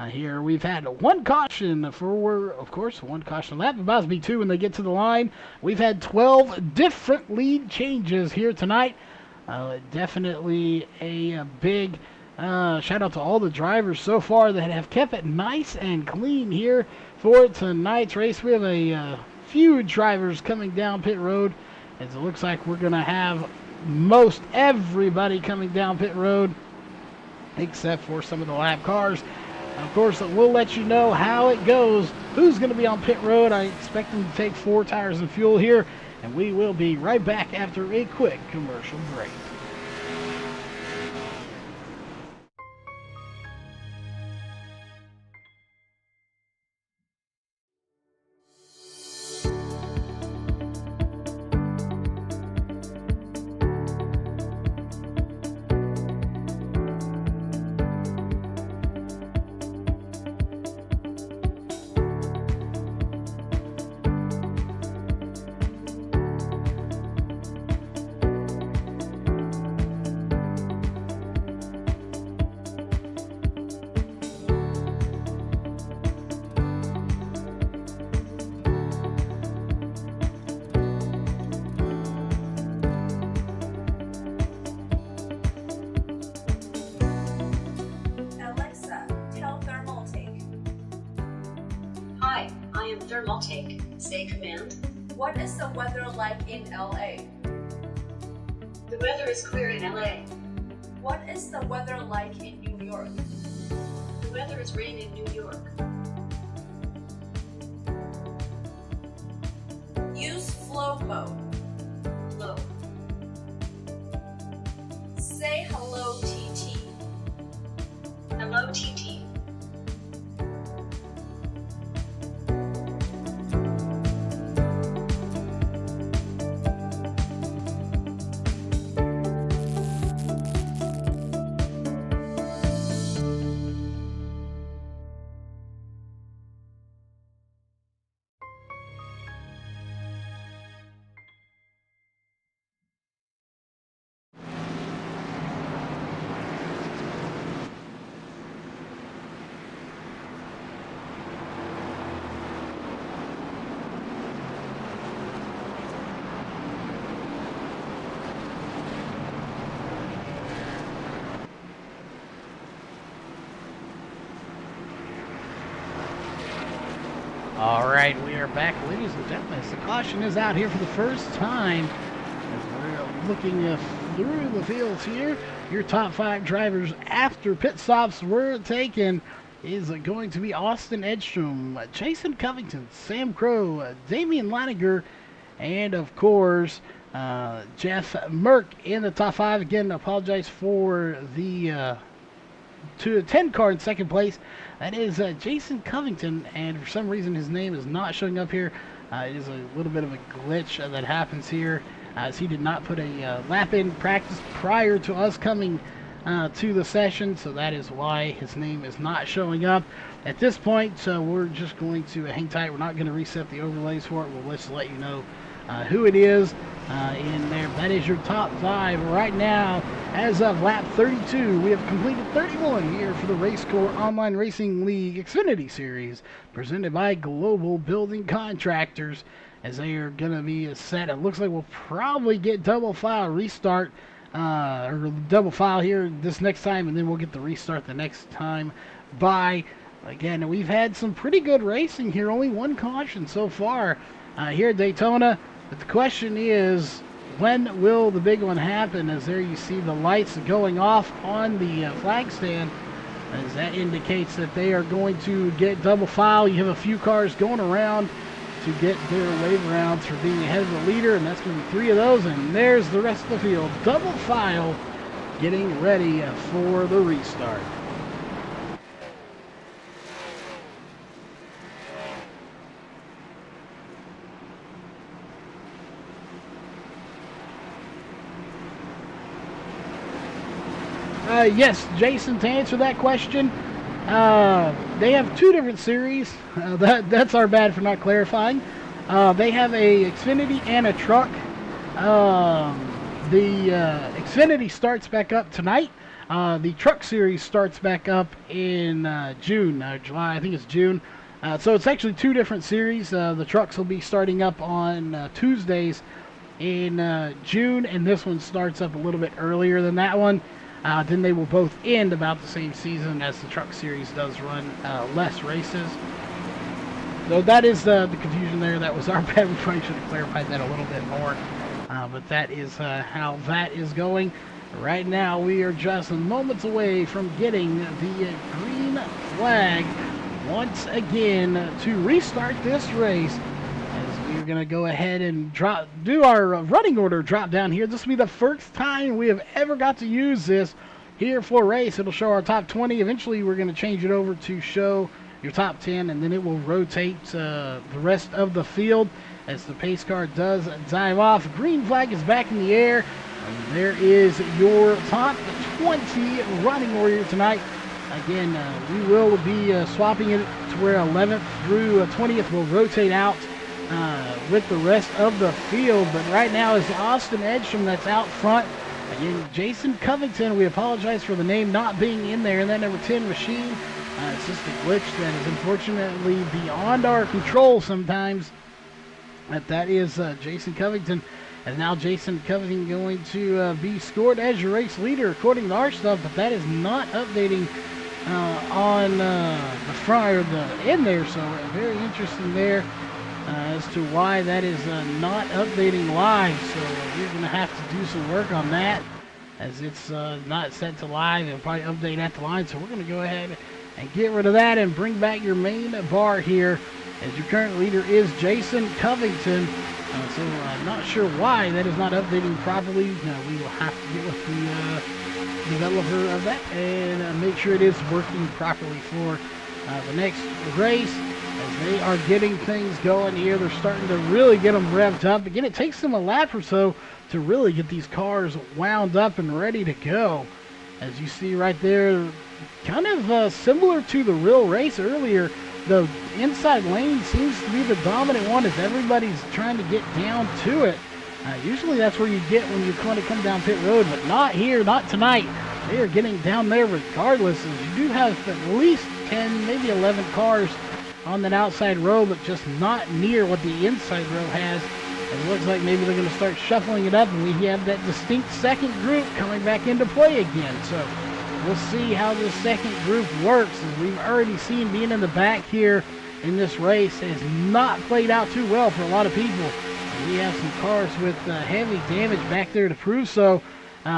Here we've had one caution for, of course, one caution lap. About to be two when they get to the line. We've had 12 different lead changes here tonight. Definitely a big shout out to all the drivers so far that have kept it nice and clean here for tonight's race. We have a few drivers coming down pit road, as it looks like we're going to have most everybody coming down pit road except for some of the lap cars. Of course, we'll let you know how it goes, who's going to be on pit road. I expect them to take 4 tires of fuel here, and we will be right back after a quick commercial break. I'll take. Say command. What is the weather like in LA? The weather is clear in LA. What is the weather like in New York? The weather is rain in New York. Use flow mode. Flow. Say hello, TT. Hello, TT. All right, we are back, ladies and gentlemen. The caution is out here for the first time as we're looking through the fields here. Your top 5 drivers after pit stops were taken is going to be Austin Edstrom, Jason Covington, Sam Crow, Damian Leininger, and of course Jeff Merck in the top 5. Again, apologize for the 10 car in second place. That is Jason Covington, and for some reason his name is not showing up here. It is a little bit of a glitch that happens here, as he did not put a lap in practice prior to us coming to the session, so that is why his name is not showing up at this point. So we're just going to hang tight. We're not going to reset the overlays for it. We'll just let you know who it is in there. That is your top 5 right now. As of lap 32, we have completed 31 here for the RACECORE Online Racing League Xfinity Series, presented by Global Building Contractors, as they are going to be set. It looks like we'll probably get double file restart, or double file here this next time, and then we'll get the restart the next time by. Again, we've had some pretty good racing here, only one caution so far here at Daytona. But the question is, when will the big one happen? As there you see the lights going off on the flag stand, as that indicates that they are going to get double file. You have a few cars going around to get their wave rounds for being ahead of the leader, and that's going to be 3 of those, and there's the rest of the field. Double file getting ready for the restart. Yes, Jason, to answer that question, they have 2 different series. That's our bad for not clarifying. They have a Xfinity and a truck. The Xfinity starts back up tonight. The truck series starts back up in June, July, I think it's June. So it's actually 2 different series. The trucks will be starting up on Tuesdays in June, and this one starts up a little bit earlier than that one. Then they will both end about the same season, as the truck series does run less races. So that is the confusion there. That was our bad. We probably should have clarified that a little bit more. But that is how that is going. Right now, we are just moments away from getting the green flag once again to restart this race. We're going to go ahead and do our running order drop down here. This will be the first time we have ever got to use this here for a race. It'll show our top 20. Eventually, we're going to change it over to show your top 10, and then it will rotate the rest of the field as the pace car does dive off. Green flag is back in the air. And there is your top 20 running order tonight. Again, we will be swapping it to where 11th through 20th will rotate out with the rest of the field. But right now is Austin Edstrom that's out front. Again, Jason Covington, we apologize for the name not being in there. And that number 10 machine, it's just a glitch that is unfortunately beyond our control sometimes. But that is Jason Covington. And now Jason Covington going to be scored as your race leader according to our stuff, but that is not updating on the front or the end there. So very interesting there. as to why that is not updating live. So we're going to have to do some work on that, as it's not set to live. It'll probably update at the line. So we're going to go ahead and get rid of that and bring back your main bar here, as your current leader is Jason Covington. So I'm not sure why that is not updating properly. We will have to get with the developer of that and make sure it is working properly for the next race, as they are getting things going here. They're starting to really get them revved up. Again, it takes them a lap or so to really get these cars wound up and ready to go. As you see right there, kind of similar to the real race earlier, the inside lane seems to be the dominant one as everybody's trying to get down to it. Usually that's where you get when you're trying to come down pit road, but not here, not tonight. They are getting down there regardless, as you do have at least 10, maybe 11 cars on that outside row, but just not near what the inside row has. It looks like maybe they're going to start shuffling it up, and we have that distinct second group coming back into play again. So we'll see how this second group works, as we've already seen being in the back here in this race has not played out too well for a lot of people. We have some cars with heavy damage back there to prove so.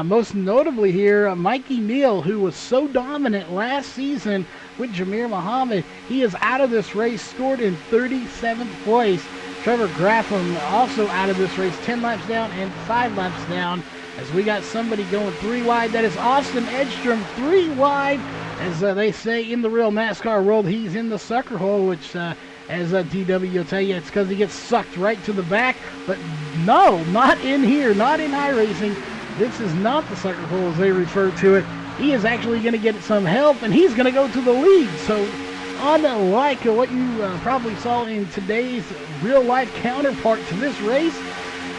Most notably here, Mikey Neal, who was so dominant last season with Jamir Muhammad. He is out of this race, scored in 37th place. Trevor Graffam also out of this race, 10 laps down and 5 laps down, as we got somebody going 3 wide. That is Austin Edstrom, 3 wide. As they say in the real NASCAR world, he's in the sucker hole, which as DW will tell you, it's because he gets sucked right to the back. But no, not in here, not in iRacing. This is not the sucker hole as they refer to it. He is actually going to get some help, and he's going to go to the lead. So unlike what you probably saw in today's real-life counterpart to this race,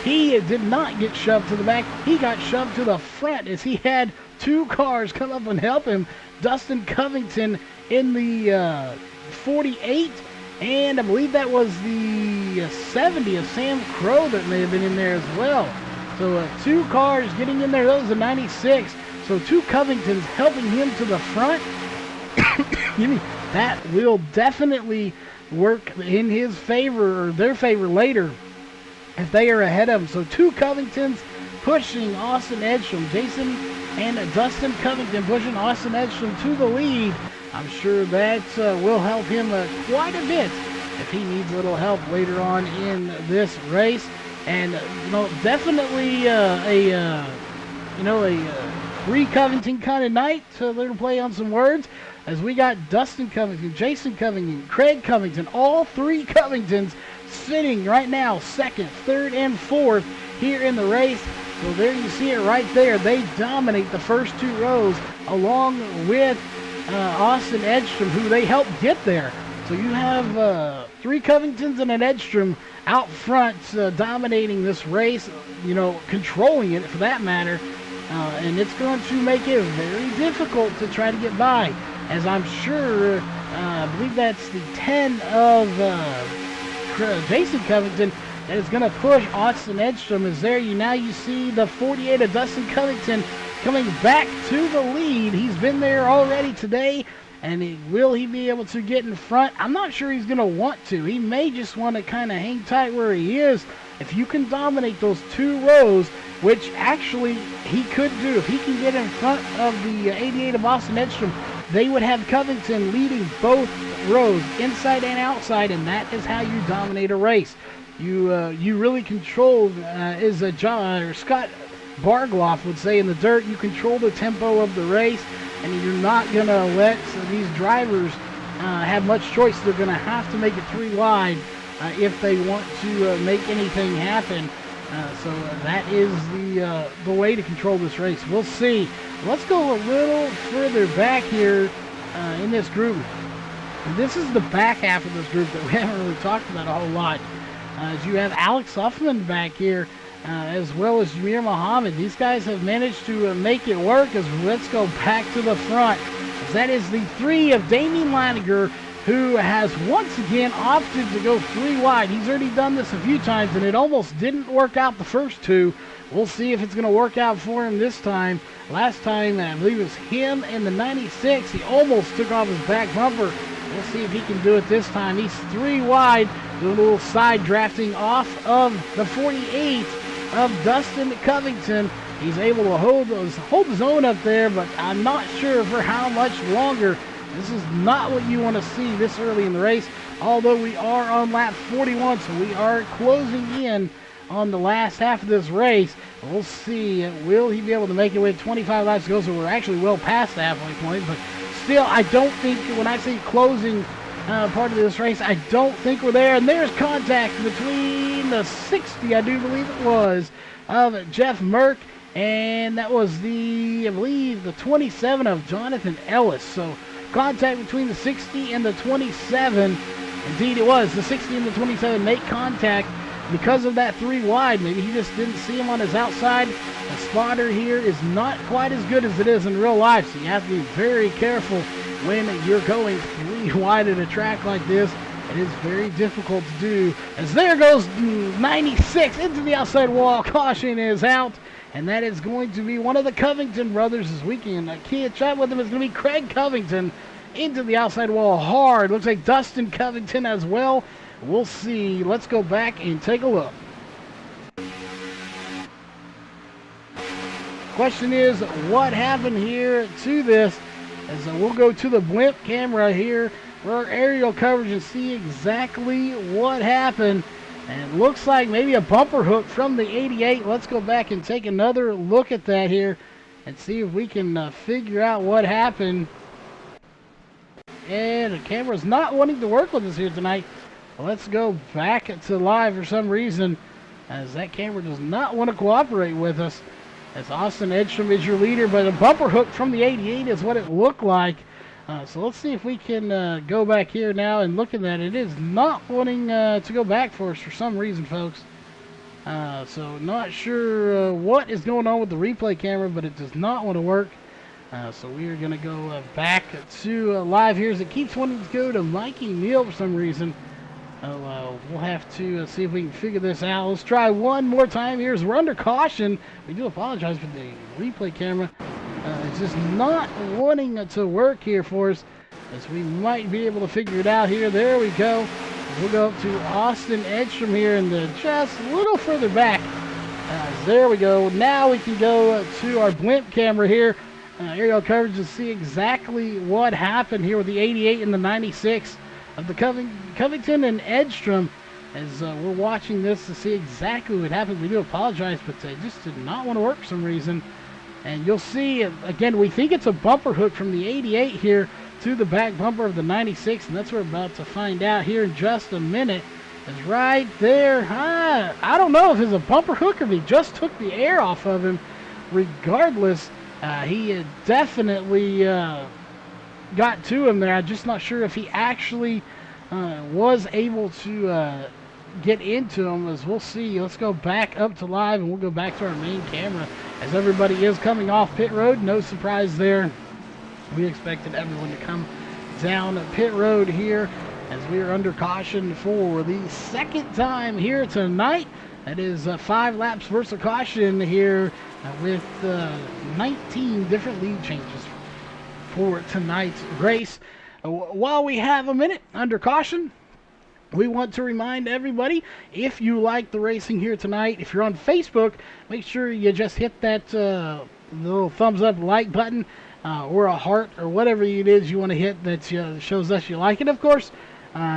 he did not get shoved to the back. He got shoved to the front, as he had 2 cars come up and help him. Dustin Covington in the 48, and I believe that was the 70 of Sam Crow that may have been in there as well. So 2 cars getting in there. That was the 96. So 2 Covingtons helping him to the front. Excuse me. That will definitely work in his favor, or their favor later, if they are ahead of him. So 2 Covingtons pushing Austin Edstrom. Jason and Dustin Covington pushing Austin Edstrom to the lead. I'm sure that will help him quite a bit if he needs a little help later on in this race. And definitely a 3 Covington kind of night. So they're gonna play on some words, as we got Dustin Covington, Jason Covington, Craig Covington, all 3 Covingtons sitting right now 2nd, 3rd, and 4th here in the race. So there you see it right there. They dominate the first 2 rows, along with Austin Edstrom, who they helped get there. So you have 3 Covingtons and an Edstrom out front dominating this race, controlling it for that matter. And it's going to make it very difficult to try to get by, as I'm sure, I believe that's the 10 of Jason Covington that is going to push Austin Edstrom. Is there you see the 48 of Dustin Covington coming back to the lead. He's been there already today, and will he be able to get in front? I'm not sure he's going to want to. He may just want to kind of hang tight where he is. If you can dominate those 2 rows, which actually he could do, if he can get in front of the 88 of Austin Edstrom, they would have Covington leading both rows, inside and outside, and that is how you dominate a race. You really control, as Scott Bargloff would say in the dirt, you control the tempo of the race, and you're not going to let these drivers have much choice. They're going to have to make it 3 wide if they want to make anything happen. So that is the way to control this race. We'll see. Let's go a little further back here in this group. This is the back half of this group that we haven't really talked about a whole lot. As you have Alex Huffman back here, as well as Jamir Muhammad. These guys have managed to make it work. As let's go back to the front. That is the 3 of Damien Laniger, who has once again opted to go 3 wide. He's already done this a few times, and it almost didn't work out the first 2. We'll see if it's going to work out for him this time. Last time, I believe it was him and the 96. He almost took off his back bumper. we'll see if he can do it this time. He's 3 wide, doing a little side drafting off of the 48 of Dustin Covington. He's able to hold his own up there, but I'm not sure for how much longer. This is not what you want to see this early in the race, although we are on lap 41, so we are closing in on the last half of this race. We'll see, will he be able to make it with 25 laps to go, so we're actually well past the halfway point, but still, I don't think, when I say closing part of this race, I don't think we're there, and there's contact between the 60, I do believe it was, of Jeff Merck, and that was I believe, the 27 of Jonathan Ellis, so contact between the 60 and the 27, indeed it was, the 60 and the 27 make contact. Because of that 3 wide, maybe he just didn't see him on his outside. The spotter here is not quite as good as it is in real life, so you have to be very careful when you're going 3 wide at a track like this. It is very difficult to do. As there goes 96 into the outside wall. Caution is out, and that is going to be one of the Covington brothers as we can catch up with him. It's going to be Craig Covington into the outside wall hard. Looks like Dustin Covington as well. We'll see. Let's go back and take a look. Question is, what happened here to this? As we'll go to the blimp camera here for our aerial coverage and see exactly what happened. And it looks like maybe a bumper hook from the 88. Let's go back and take another look at that here and see if we can figure out what happened. And the camera's not wanting to work with us here tonight. Let's go back to live for some reason, as that camera does not want to cooperate with us. As Austin Edstrom is your leader, but a bumper hook from the 88 is what it looked like. So let's see if we can go back here now and look at that. It is not wanting to go back for us for some reason, folks. So not sure what is going on with the replay camera, but it does not want to work. So we are going to go back to live here, as it keeps wanting to go to Mikey Neal for some reason. We'll have to see if we can figure this out. Let's try one more time here as we're under caution. We do apologize for the replay camera. It's just not wanting to work here for us, as we might be able to figure it out here. There we go. We'll go up to Austin Edstrom here and just a little further back. There we go. Now we can go to our blimp camera here. Aerial coverage to see exactly what happened here with the 88 and the 96 of the Covington and Edstrom, as we're watching this to see exactly what happened. We do apologize, but it just did not want to work for some reason. And you'll see, again, we think it's a bumper hook from the 88 here to the back bumper of the 96, and that's what we're about to find out here in just a minute. It's right there. I don't know if it's a bumper hook or if he just took the air off of him. Regardless, he definitely got to him there. I'm just not sure if he actually was able to get into him, as we'll see. Let's go back up to live, and we'll go back to our main camera as everybody is coming off pit road. No surprise there. We expected everyone to come down pit road here, as we are under caution for the second time here tonight. That is 5 laps versus caution here with 19 different lead changes for tonight's race. While we have a minute under caution, we want to remind everybody, if you like the racing here tonight, if you're on Facebook, make sure you just hit that little thumbs up like button or a heart or whatever it is you want to hit that shows us you like it, of course.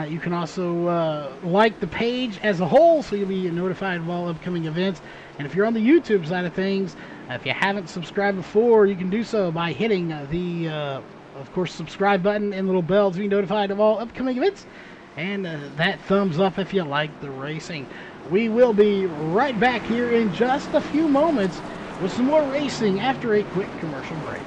You can also like the page as a whole, so you'll be notified of all upcoming events. And if you're on the YouTube side of things, if you haven't subscribed before, you can do so by hitting the, of course, subscribe button and little bell to be notified of all upcoming events. And that thumbs up if you like the racing. We will be right back here in just a few moments with some more racing after a quick commercial break.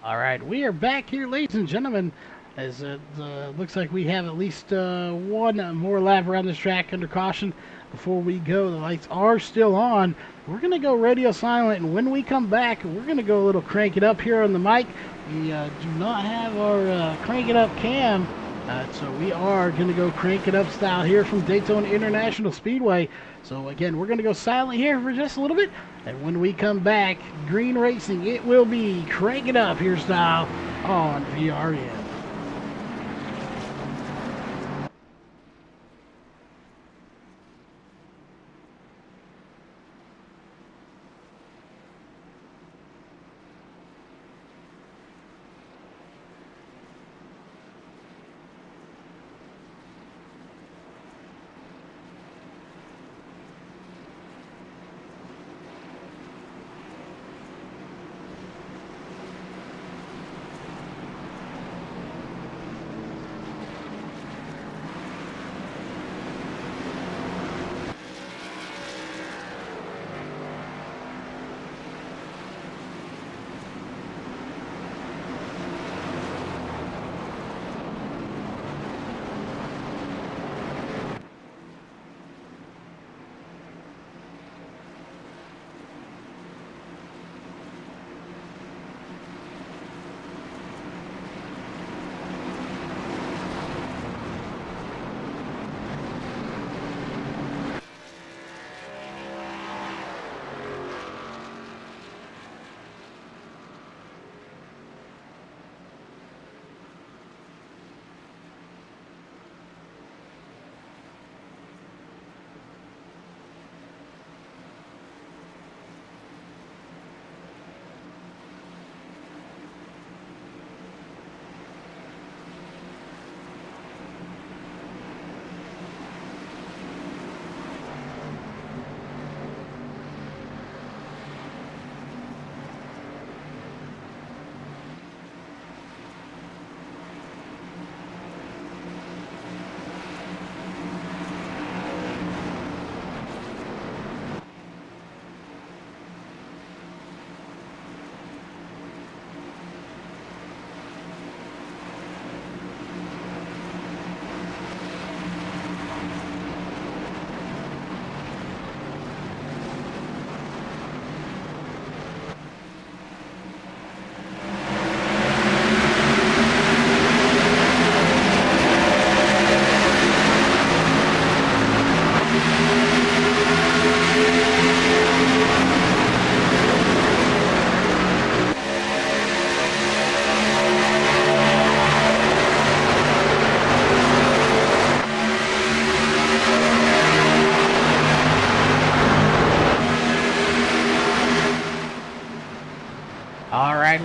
All right, we are back here, ladies and gentlemen, as it looks like we have at least one more lap around this track under caution. Before we go, the lights are still on. We're going to go radio silent, and when we come back, we're going to go a little crank it up here on the mic. We do not have our crank it up cam, so we are going to go crank it up style here from Daytona International Speedway. So again, we're going to go silent here for just a little bit, and when we come back, green racing, it will be crank it up here style on VRN.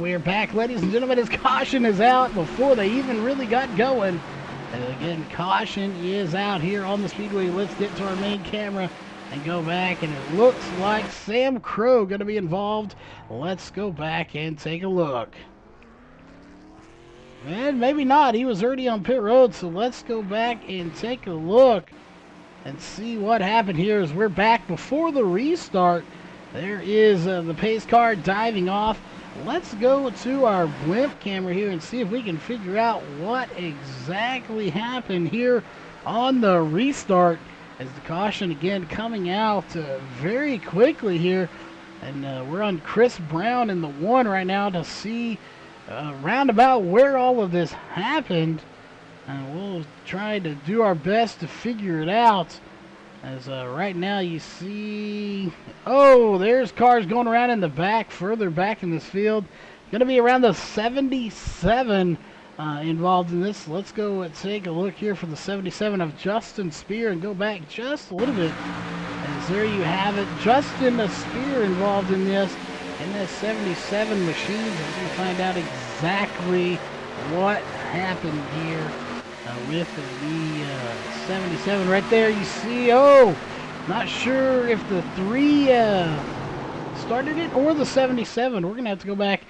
We are back, ladies and gentlemen, as caution is out before they even really got going. And again, caution is out here on the speedway. Let's get to our main camera and go back, and it looks like Sam Crow going to be involved. Let's go back and take a look. And maybe not. He was already on pit road, so let's go back and take a look and see what happened here as we're back before the restart. There is the pace car diving off. Let's go to our blimp camera here and see if we can figure out what exactly happened here on the restart, as the caution again coming out very quickly here. And we're on Chris Brown in the one right now to see roundabout where all of this happened. And we'll try to do our best to figure it out. As right now you see, oh, there's cars going around in the back, further back in this field. Going to be around the 77 involved in this. Let's go and take a look here for the 77 of Justin Spear and go back just a little bit. As there you have it, Justin Spear involved in this 77 machine. We're going to find out exactly what happened here with the 77 right there. You see, oh, not sure if the 3 started it or the 77. We're going to have to go back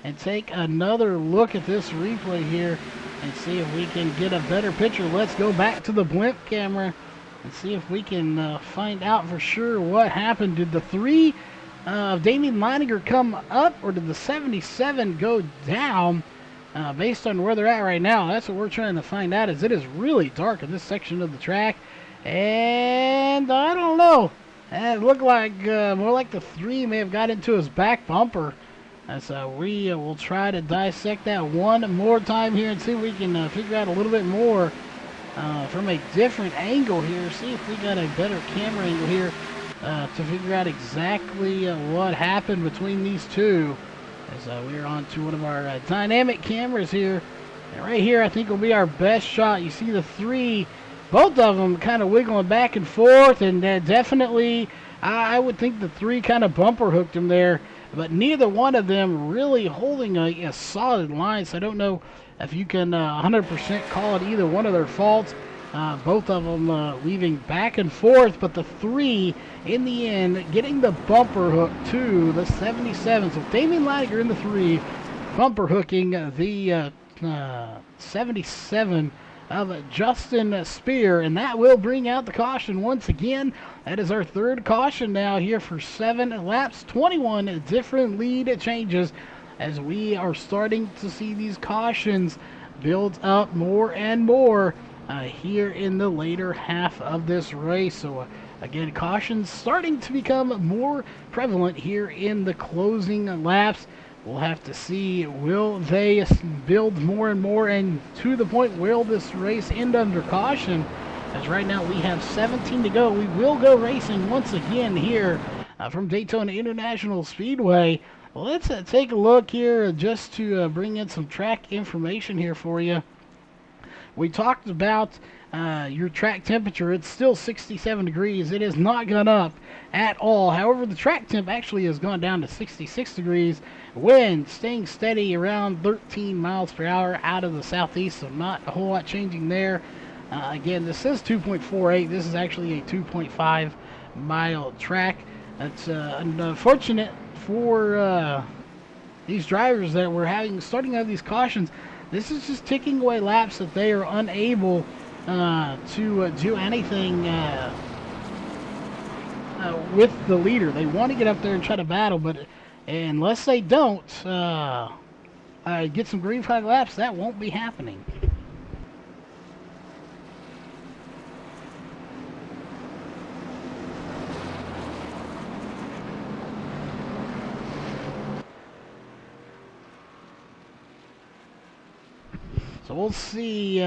and take another look at this replay here and see if we can get a better picture. Let's go back to the blimp camera and see if we can find out for sure what happened. Did the 3 Damian Leininger come up, or did the 77 go down? Based on where they're at right now, that's what we're trying to find out, as it is really dark in this section of the track. And I don't know. It looked like more like the 3 may have got into his back bumper. So we will try to dissect that one more time here and see if we can figure out a little bit more from a different angle here. See if we got a better camera angle here to figure out exactly what happened between these two. As we're on to one of our dynamic cameras here. And right here I think will be our best shot. You see the 3, both of them kind of wiggling back and forth, and definitely I would think the 3 kind of bumper hooked him there, but neither one of them really holding a solid line, so I don't know if you can 100% call it either one of their faults. Both of them leaving back and forth, but the 3 in the end getting the bumper hook to the 77. So Damian Leininger in the 3, bumper hooking the 77 of Justin Spear, and that will bring out the caution once again. That is our 3rd caution now here for 7 laps, 21 different lead changes, as we are starting to see these cautions build up more and more here in the later half of this race. So again, cautions starting to become more prevalent here in the closing laps. We'll have to see, will they build more and more, and to the point, will this race end under caution? As right now we have 17 to go. We will go racing once again here from Daytona International Speedway. Well, let's take a look here just to bring in some track information here for you. We talked about your track temperature. It's still 67 degrees. It has not gone up at all. However, the track temp actually has gone down to 66 degrees. Wind staying steady around 13 miles per hour out of the southeast, so not a whole lot changing there. Again, this says 2.48. This is actually a 2.5 mile track. That's unfortunate for these drivers that we're starting to have these cautions. This is just ticking away laps that they are unable to do anything with the leader. They want to get up there and try to battle, but unless they don't get some green flag laps, that won't be happening. So we'll see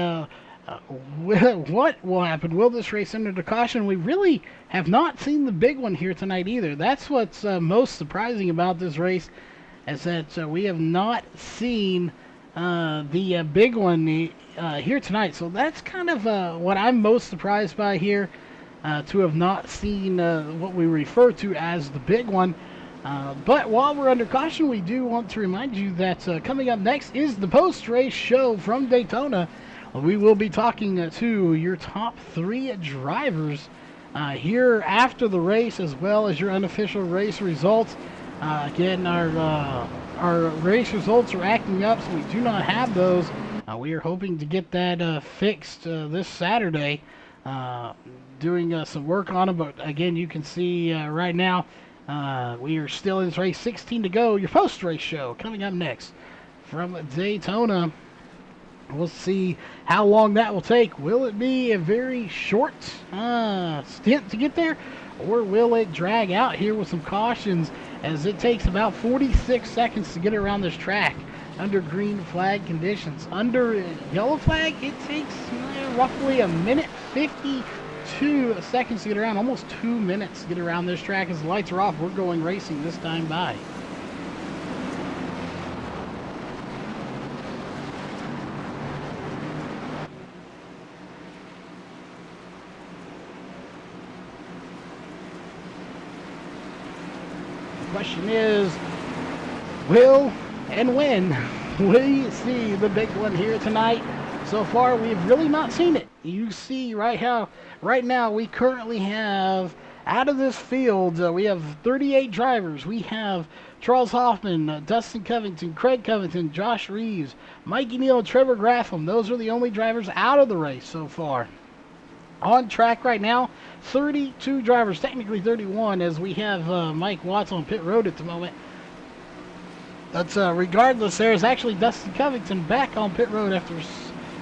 what will happen. Will this race enter the caution? We really have not seen the big one here tonight either. That's what's most surprising about this race, is that we have not seen the big one here tonight. So that's kind of what I'm most surprised by here, to have not seen what we refer to as the big one. But while we're under caution, we do want to remind you that coming up next is the post-race show from Daytona. We will be talking to your top 3 drivers here after the race, as well as your unofficial race results. Again, our race results are acting up, so we do not have those. We are hoping to get that fixed this Saturday, doing some work on them. But again, you can see right now, we are still in this race, 16 to go. Your post-race show coming up next from Daytona. We'll see how long that will take. Will it be a very short stint to get there, or will it drag out here with some cautions, as it takes about 46 seconds to get around this track under green flag conditions? Under yellow flag, it takes roughly a minute 52 seconds to get around, almost 2 minutes to get around this track. As the lights are off, we're going racing this time by. The question is, will and when we see the big one here tonight? So far, we've really not seen it. You see right now we currently have, out of this field, we have 38 drivers. We have Charles Hoffman, Dustin Covington, Craig Covington, Josh Reeves, Mikey Neal, Trevor Graffam. Those are the only drivers out of the race so far. on track right now. 32 drivers, technically 31, as we have Mike Watts on pit road at the moment. But regardless, there's actually Dustin Covington back on pit road after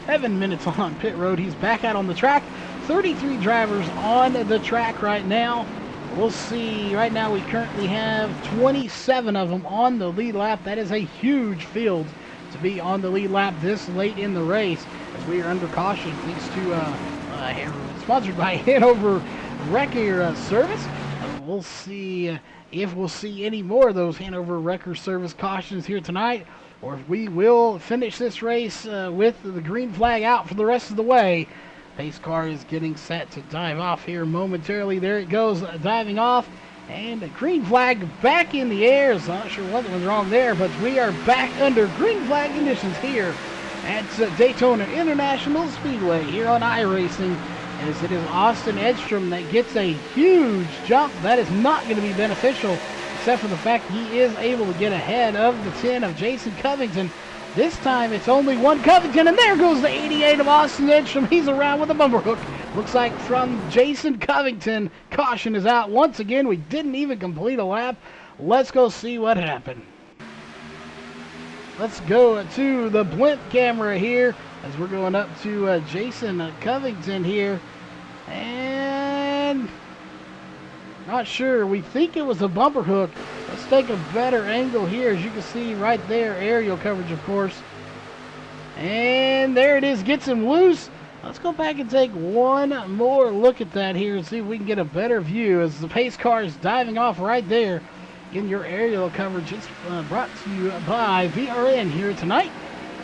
7 minutes on pit road. He's back out on the track. 33 drivers on the track right now. We'll see. Right now we currently have 27 of them on the lead lap. That is a huge field to be on the lead lap this late in the race, as we are under caution thanks to sponsored by Hanover Wrecker Service. We'll see if we'll see any more of those Hanover Wrecker Service cautions here tonight, or if we will finish this race with the green flag out for the rest of the way. Pace car is getting set to dive off here momentarily. There it goes, diving off, and a green flag back in the air. So I'm not sure what was wrong there, but we are back under green flag conditions here at Daytona International Speedway here on iRacing, as it is Austin Edstrom that gets a huge jump. That is not going to be beneficial, except for the fact he is able to get ahead of the 10 of Jason Covington. This time it's only one Covington, and there goes the 88 of Austin Edstrom. He's around with a bumper hook. Looks like from Jason Covington, caution is out once again. We didn't even complete a lap. Let's go see what happened. Let's go to the blimp camera here, as we're going up to Jason Covington here. And not sure. We think it was a bumper hook. Let's take a better angle here. As you can see right there, aerial coverage, of course. And there it is, gets him loose. Let's go back and take one more look at that here and see if we can get a better view, as the pace car is diving off right there. Again, your aerial coverage is brought to you by VRN here tonight.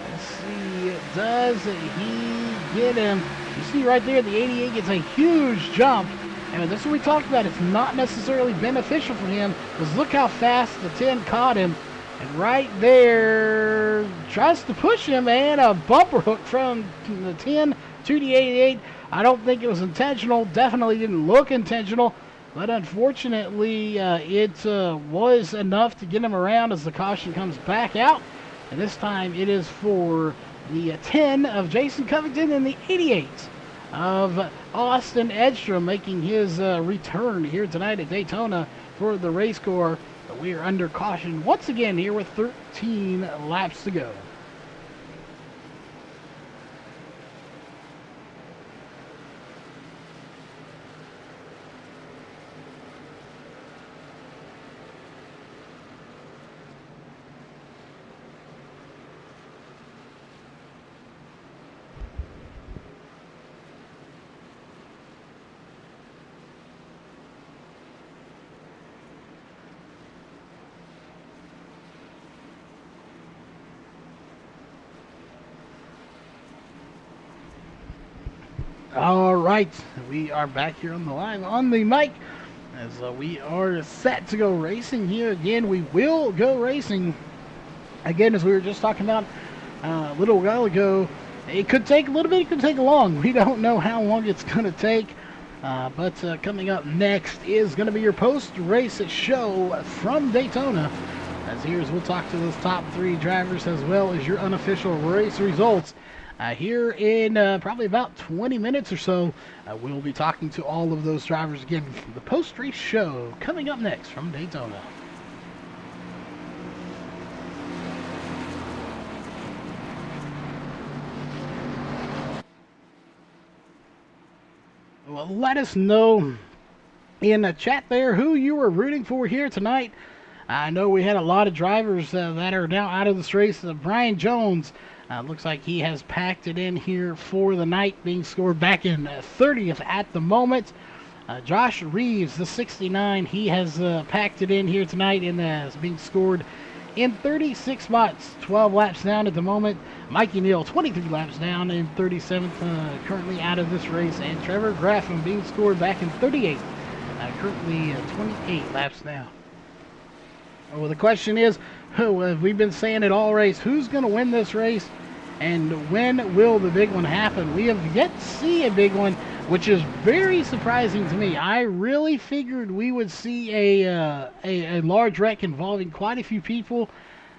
Let's see, does he get him? You see right there, the 88 gets a huge jump. And this is what we talked about. It's not necessarily beneficial for him, because look how fast the 10 caught him. And right there, tries to push him, and a bumper hook from the 10 to the 88. I don't think it was intentional. Definitely didn't look intentional. But unfortunately, it was enough to get him around as the caution comes back out. And this time it is for the 10 of Jason Covington and the 88 of Austin Edstrom, making his return here tonight at Daytona for the RACECORE. But we are under caution once again here with 13 laps to go. All right, we are back here on the line on the mic, as we are set to go racing here again. We will go racing again, as we were just talking about a little while ago. It could take a little bit, it could take long. We don't know how long it's going to take, but coming up next is going to be your post-race show from Daytona. As here's, we'll talk to those top 3 drivers as well as your unofficial race results. Here in probably about 20 minutes or so, we'll be talking to all of those drivers again. The post-race show coming up next from Daytona. Well, let us know in the chat there who you were rooting for here tonight. I know we had a lot of drivers that are now out of this race. Brian Jones, looks like he has packed it in here for the night, being scored back in 30th at the moment. Josh Reeves, the 69, he has packed it in here tonight and is being scored in 36 spots, 12 laps down at the moment. Mikey Neal, 23 laps down in 37th, currently out of this race. And Trevor Graffam being scored back in 38th, currently 28 laps down. Well, the question is, we've been saying it all race, who's going to win this race, and when will the big one happen? We have yet to see a big one, which is very surprising to me. I really figured we would see a large wreck involving quite a few people.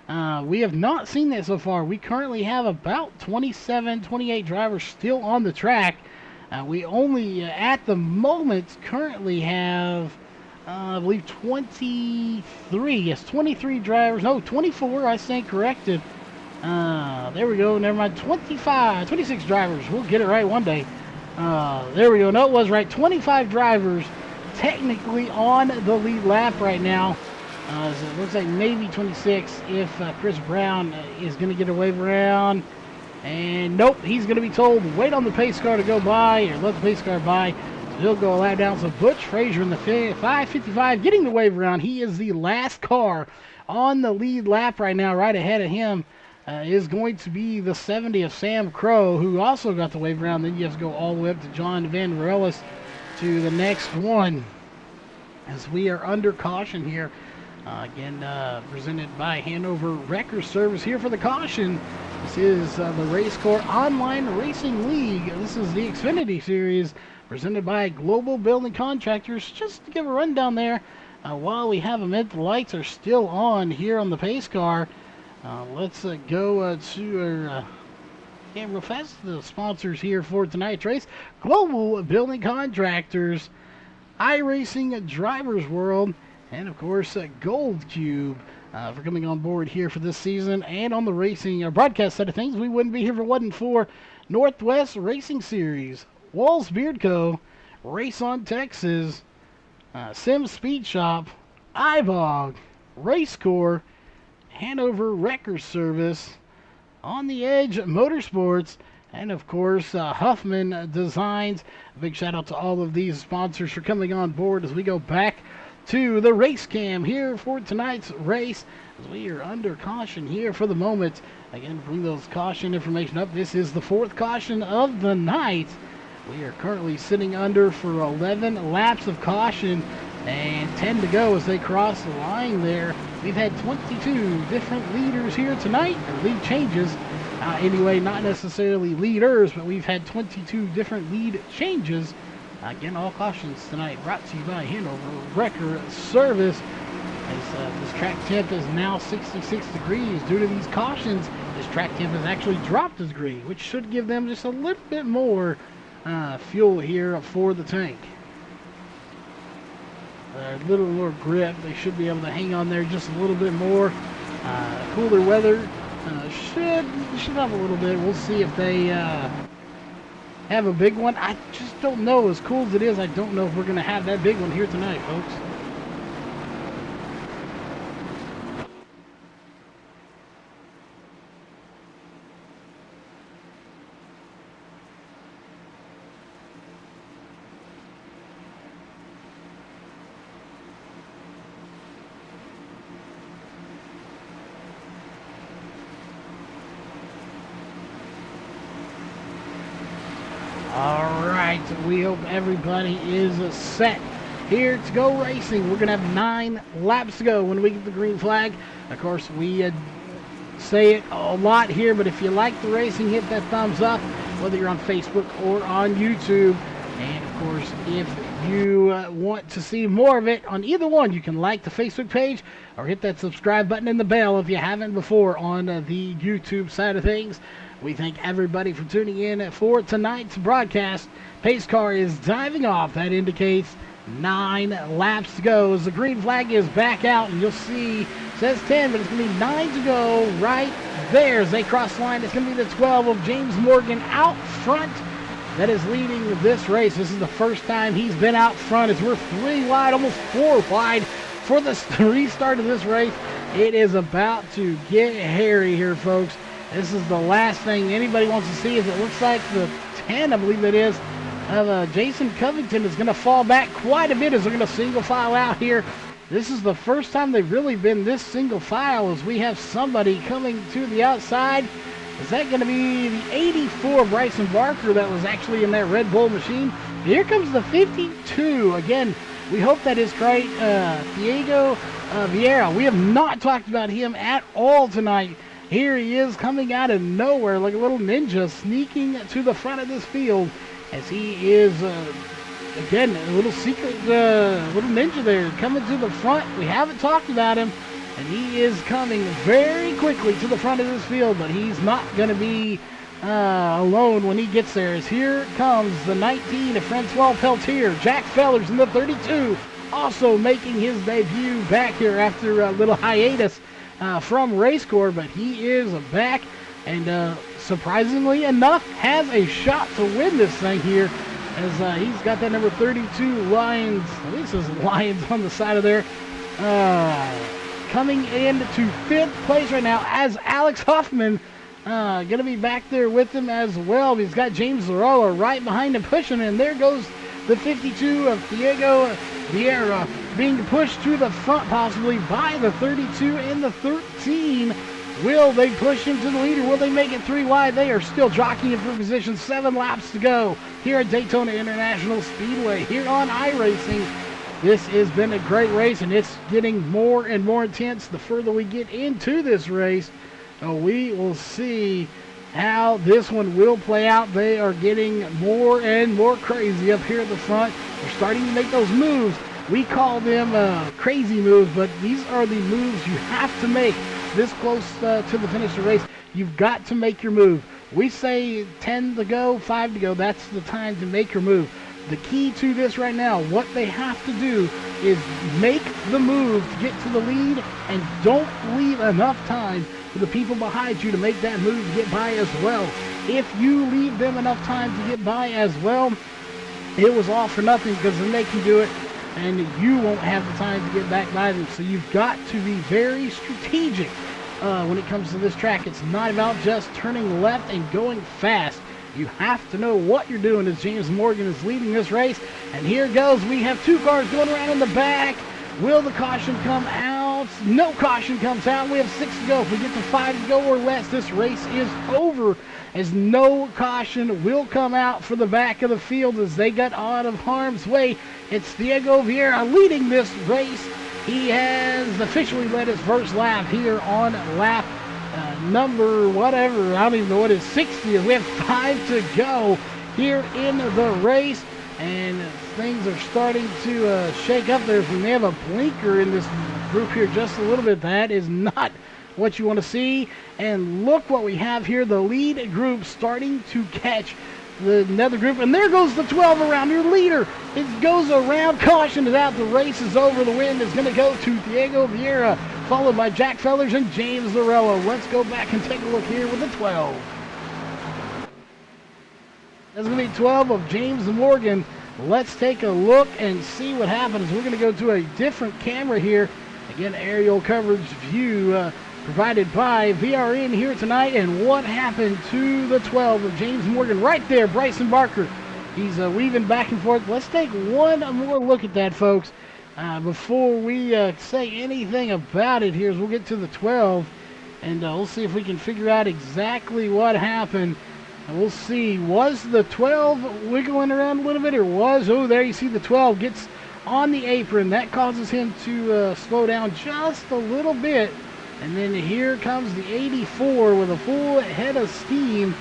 We have not seen that so far. We currently have about 27, 28 drivers still on the track. We only, at the moment, currently have, I believe, 23. Yes, 23 drivers. No, 24. I stand corrected. There we go. Never mind. 26 drivers. We'll get it right one day. There we go. No, it was right. 25 drivers technically on the lead lap right now. So it looks like maybe 26 if Chris Brown is going to get a wave around. And nope, he's going to be told wait on the pace car to go by, or let the pace car by. So he'll go a lap down. So Butch Frazier in the 555 getting the wave around. He is the last car on the lead lap right now. Right ahead of him is going to be the 70 of Sam Crow, who also got the wave around. Then you have to go all the way up to John Van Morellis to the next one, as we are under caution here. Again, presented by Hanover Wrecker Service here for the caution. This is the RACECORE Online Racing League. This is the Xfinity Series presented by Global Building Contractors. Just to give a rundown there, while we have a minute, the lights are still on here on the pace car. Let's go to our real fast. The sponsors here for tonight's race: Global Building Contractors, iRacing Drivers World, and of course Gold Cube for coming on board here for this season. And on the racing broadcast side of things, we wouldn't be here if it wasn't for Northwest Racing Series, Walls Beard Co., Race on Texas, Sim Speed Shop, iBog, RACECORE, Hanover Wrecker Service, On the Edge Motorsports, and of course Huffman Designs. A big shout out to all of these sponsors for coming on board as we go back to the race cam here for tonight's race, as we are under caution here for the moment. Again, bring those caution information up. This is the fourth caution of the night. We are currently sitting under for 11 laps of caution and 10 to go as they cross the line there. We've had 22 different leaders here tonight, or lead changes. Anyway, not necessarily leaders, but we've had 22 different lead changes. Again, all cautions tonight brought to you by Hanover Wrecker Service. As this track temp is now 66 degrees. Due to these cautions, this track temp has actually dropped a degree, which should give them just a little bit more fuel here for the tank. A little more grip. They should be able to hang on there just a little bit more. Cooler weather should have a little bit. We'll see if they have a big one. I just don't know. As cool as it is, I don't know if we're going to have that big one here tonight, folks. Alright, we hope everybody is set here to go racing. We're going to have 9 laps to go when we get the green flag. Of course, we say it a lot here, but if you like the racing, hit that thumbs up, whether you're on Facebook or on YouTube. And of course, if you want to see more of it on either one, you can like the Facebook page or hit that subscribe button and the bell if you haven't before on the YouTube side of things. We thank everybody for tuning in for tonight's broadcast. Pace car is diving off. That indicates 9 laps to go as the green flag is back out, and you'll see it says 10, but it's going to be 9 to go right there as they cross the line. It's going to be the 12 of James Morgan out front that is leading this race. This is the first time he's been out front as we're 3 wide, almost 4 wide for the restart of this race. It is about to get hairy here, folks. This is the last thing anybody wants to see. As it looks like the 10, I believe that is, of Jason Covington is going to fall back quite a bit as they're going to single file out here. This is the first time they've really been this single file as we have somebody coming to the outside. Is that going to be the 84 Bryson Barker that was actually in that Red Bull machine? Here comes the 52. Again, we hope that is right. Diego Vieira. We have not talked about him at all tonight. Here he is coming out of nowhere like a little ninja, sneaking to the front of this field as he is, again, a little secret little ninja there coming to the front. We haven't talked about him, and he is coming very quickly to the front of this field, but he's not going to be alone when he gets there. As here comes the 19 of Francois Peltier. Jack Fellers in the 32, also making his debut back here after a little hiatus from RACECORE, but he is back and surprisingly enough has a shot to win this thing here, as he's got that number 32 Lions, at least says Lions on the side of there, coming in to 5th place right now, as Alex Huffman going to be back there with him as well. He's got James Laroa right behind him pushing, and there goes the 52 of Diego Vieira being pushed to the front possibly by the 32 and the 13. Will they push him to the leader? Will they make it 3 wide? They are still jockeying for position. 7 laps to go here at Daytona International Speedway here on iRacing. This has been a great race, and it's getting more and more intense the further we get into this race. We will see how this one will play out. They are getting more and more crazy up here at the front. They're starting to make those moves. We call them crazy moves, but these are the moves you have to make this close to the finish of the race. You've got to make your move. We say 10 to go, 5 to go. That's the time to make your move. The key to this right now, what they have to do is make the move to get to the lead, and don't leave enough time for the people behind you to make that move to get by as well. If you leave them enough time to get by as well, it was all for nothing, because then they can do it and you won't have the time to get back by them. So you've got to be very strategic when it comes to this track. It's not about just turning left and going fast. You have to know what you're doing, as James Morgan is leading this race. And here goes. We have 2 cars going around in the back. Will the caution come out? No caution comes out. We have 6 to go. If we get to 5 to go or less, this race is over, as no caution will come out for the back of the field as they got out of harm's way. It's Diego Vieira leading this race. He has officially led his first lap here on lap number whatever, I don't even know what it is, 60, as we have 5 to go here in the race, and things are starting to shake up there. We may have a blinker in this group here just a little bit. That is not what you want to see. And look what we have here, the lead group starting to catch another group, and there goes the 12 around your leader. It goes around, caution is out, the race is over. The win is going to go to Diego Vieira, followed by Jack Fellers and James Laroa. Let's go back and take a look here with the 12. That's going to be 12 of James Morgan. Let's take a look and see what happens. We're going to go to a different camera here. Again, aerial coverage view provided by VRN here tonight. And what happened to the 12 of James Morgan right there, Bryson Barker. He's weaving back and forth. Let's take one more look at that, folks, before we say anything about it here. As we'll get to the 12, and we'll see if we can figure out exactly what happened. And we'll see, was the 12 wiggling around a little bit, or was, oh, there you see the 12 gets on the apron. That causes him to slow down just a little bit. And then here comes the 84 with a full head of steam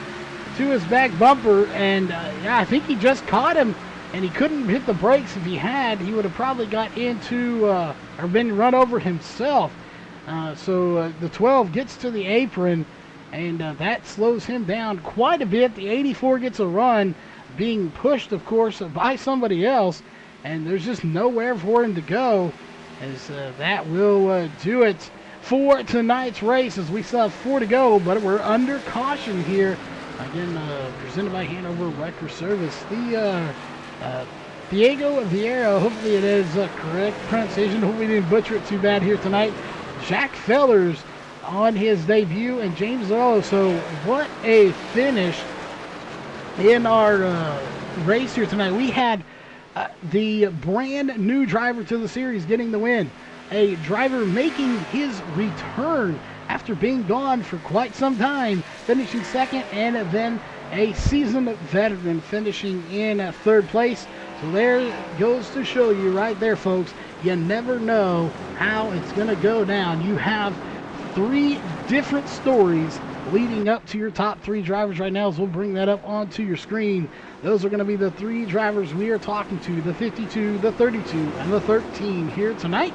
to his back bumper. And yeah, I think he just caught him, and he couldn't hit the brakes. If he had, he would have probably got into or been run over himself. So the 12 gets to the apron, and that slows him down quite a bit. The 84 gets a run, being pushed, of course, by somebody else, and there's just nowhere for him to go, as that will do it for tonight's race, as we still have 4 to go, but we're under caution here. Again, presented by Hanover Wrecker Service. The Diego Vieira, hopefully it is correct pronunciation. Hopefully we didn't butcher it too bad here tonight. Jack Fellers on his debut, and James Laroa. So what a finish in our race here tonight. We had the brand new driver to the series getting the win. A driver making his return after being gone for quite some time, finishing second, and then a seasoned veteran finishing in 3rd place. So there goes to show you right there, folks, you never know how it's going to go down. You have 3 different stories leading up to your top 3 drivers right now, as we'll bring that up onto your screen. Those are going to be the 3 drivers we are talking to, the 52, the 32, and the 13 here tonight.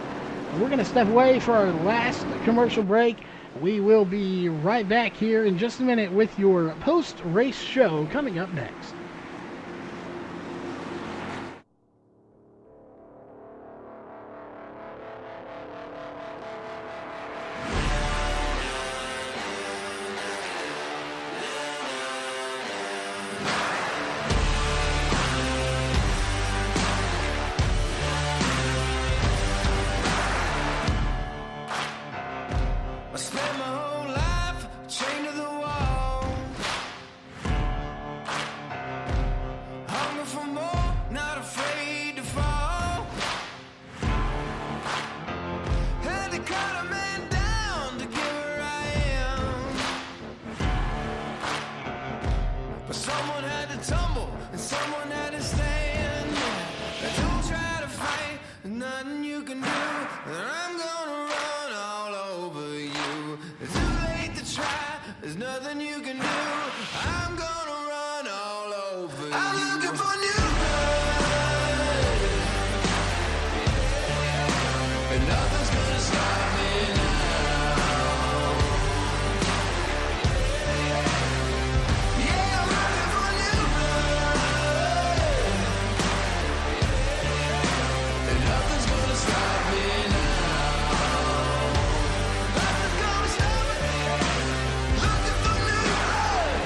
We're going to step away for our last commercial break, We will be right back here in just a minute with your post-race show coming up next. I spent my whole life chained to the wall, hungry for more, not afraid to fall. Had to cut a man down to get where I am, but someone had to tumble and someone had to stand. Don't try to fight, there's nothing you can do, and I'm gonna run all over you. It's too late to try, there's nothing you can do, I'm gonna run all over you. I'm looking for new blood, and nothing's gonna stop me now. Yeah, I'm looking for new blood, and nothing's gonna stop me now. Nothing's gonna stop me. Looking for new blood.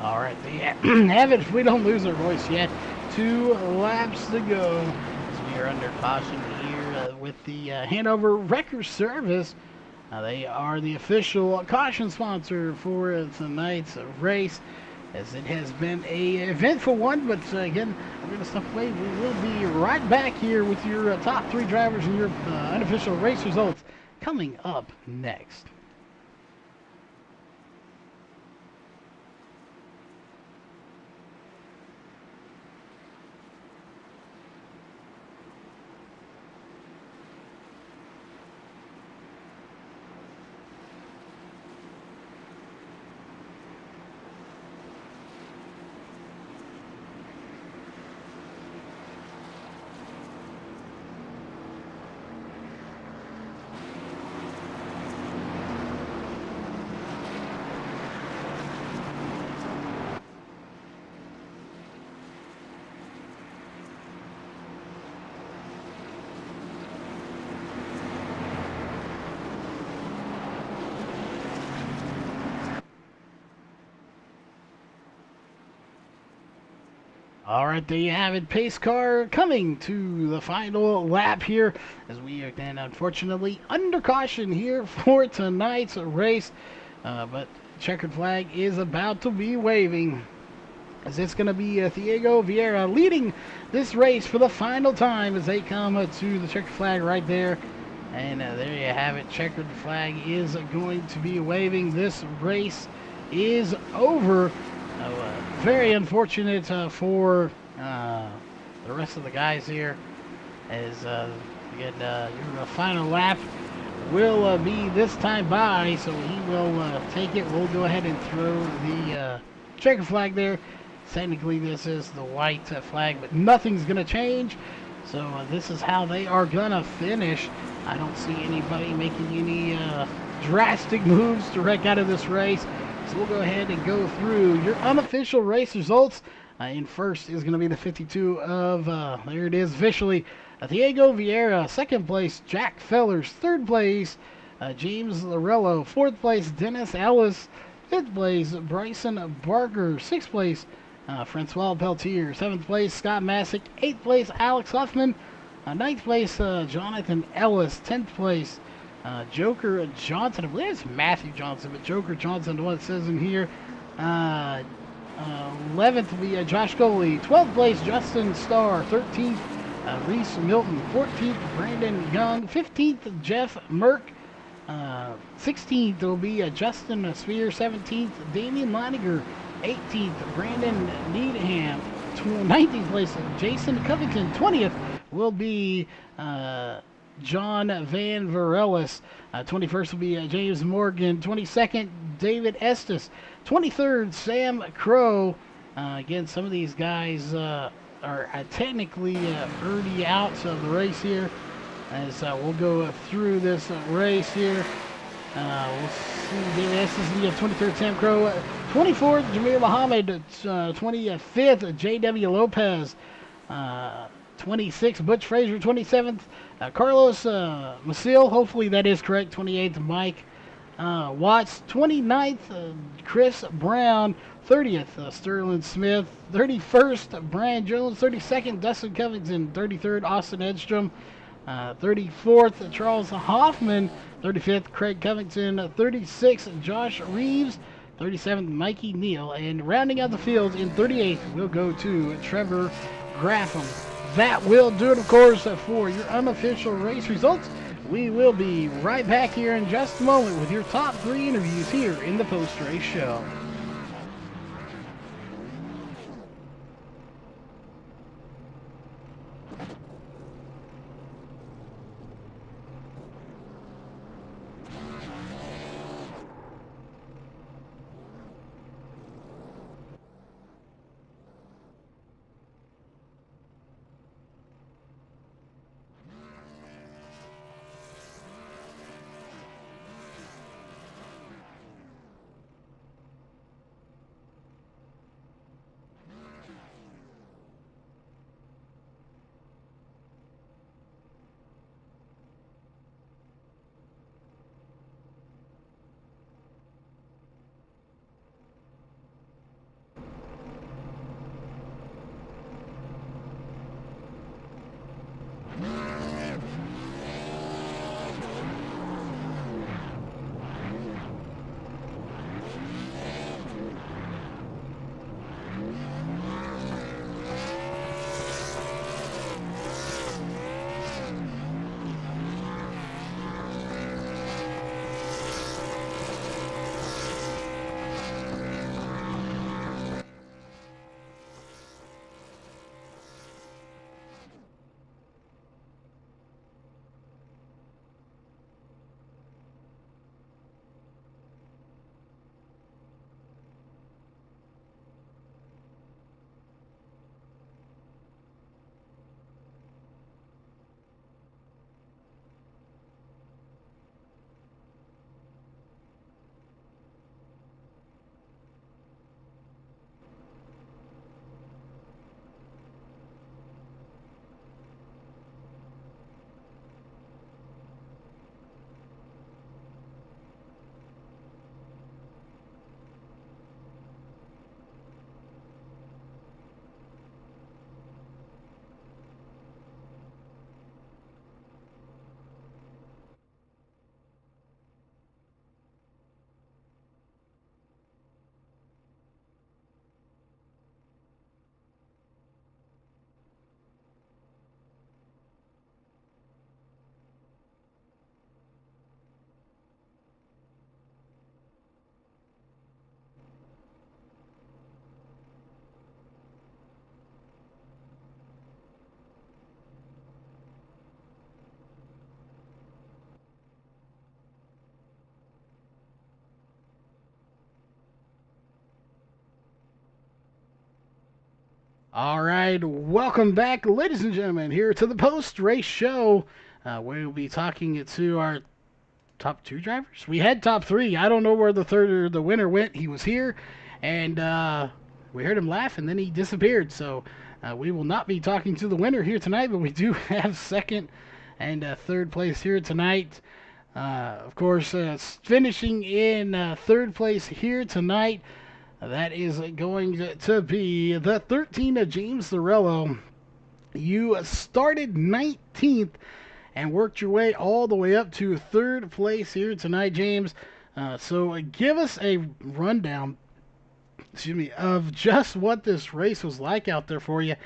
All right, there you have it. If we don't lose our voice yet, 2 laps to go. As we are under caution here with the Hanover Wrecker Service. They are the official caution sponsor for tonight's race, as it has been a eventful one. But again, we're going to step away. We will be right back here with your top 3 drivers and your unofficial race results coming up next. All right, there you have it. Pace car coming to the final lap here, as we are then unfortunately under caution here for tonight's race. But checkered flag is about to be waving, as it's going to be Diego Vieira leading this race for the final time as they come to the checkered flag right there. And there you have it. Checkered flag is going to be waving. This race is over. Very unfortunate for the rest of the guys here, as again, your final lap will be this time by, so he will take it. We'll go ahead and throw the checkered flag there. Technically this is the white flag, but nothing's going to change, so this is how they are going to finish. I don't see anybody making any drastic moves to wreck out of this race. So we'll go ahead and go through your unofficial race results. In first is going to be the 52 of, there it is officially, Diego Vieira. Second place, Jack Fellers. Third place, James Lorello. Fourth place, Dennis Ellis. 5th place, Bryson Barker. 6th place, Francois Peltier. 7th place, Scott Masick. 8th place, Alex Huffman. 9th place, Jonathan Ellis. 10th place, Joker Johnson. I believe it's Matthew Johnson, but Joker Johnson, what it says in here. 11th will be Josh Coley. 12th place, Justin Starr. 13th, Reese Milton. 14th, Brandon Young. 15th, Jeff Merck. 16th will be Justin Spear. 17th, Damian Leininger. 18th, Brandon Needham. 19th place, Jason Covington. 20th will be John Van Varelis. 21st will be James Morgan. 22nd, David Estes. 23rd, Sam Crow. Again, some of these guys are technically already out of the race here. As we'll go through this race here. We'll see David Estes, the 23rd, Sam Crow. 24th, Jameer Muhammad. 25th, J.W. Lopez. 26th, Butch Frazier. 27th, Carlos Maciel. Hopefully that is correct. 28th, Mike Watts. 29th, Chris Brown. 30th, Sterling Smith. 31st, Brian Jones. 32nd, Dustin Covington. 33rd, Austin Edstrom. 34th, Charles Hoffman. 35th, Craig Covington. 36th, Josh Reeves. 37th, Mikey Neal. And rounding out the field in 38th, we'll go to Trevor Graffam. That will do it, of course, for your unofficial race results. We will be right back here in just a moment with your top 3 interviews here in the post-race show. All right, welcome back, ladies and gentlemen, here to the post-race show. We'll be talking to our top 2 drivers. We had top 3. I don't know where the third or the winner went. He was here, and we heard him laugh, and then he disappeared. So we will not be talking to the winner here tonight, but we do have second and third place here tonight. Of course, finishing in third place here tonight, that is going to be the 13 of James Thorello. You started 19th and worked your way all the way up to third place here tonight, James. So give us a rundown, excuse me, of just what this race was like out there for you.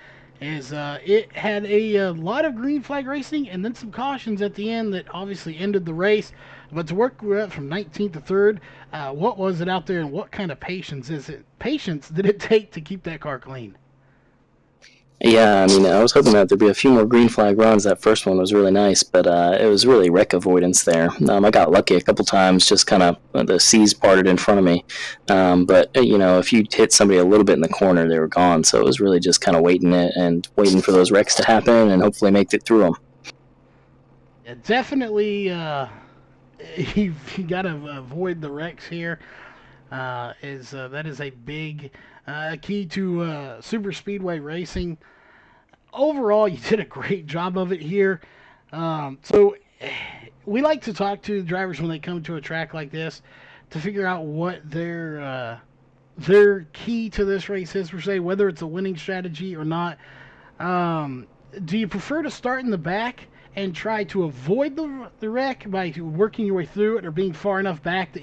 Is it had a lot of green flag racing and then some cautions at the end that obviously ended the race. But to work up from 19th to third, what was it out there, and what kind of patience did it take to keep that car clean? Yeah, I mean, I was hoping that there'd be a few more green flag runs. That first one was really nice, but it was really wreck avoidance there. I got lucky a couple times, just kind of the seas parted in front of me. But if you hit somebody a little bit in the corner, they were gone. So it was really just kind of waiting for those wrecks to happen and hopefully make it through them. Yeah, definitely, you got to avoid the wrecks here. That is a big key to super speedway racing. Overall, you did a great job of it here. So we like to talk to drivers when they come to a track like this to figure out what their key to this race is, per se, whether it's a winning strategy or not. Do you prefer to start in the back and try to avoid the wreck by working your way through it, or being far enough back that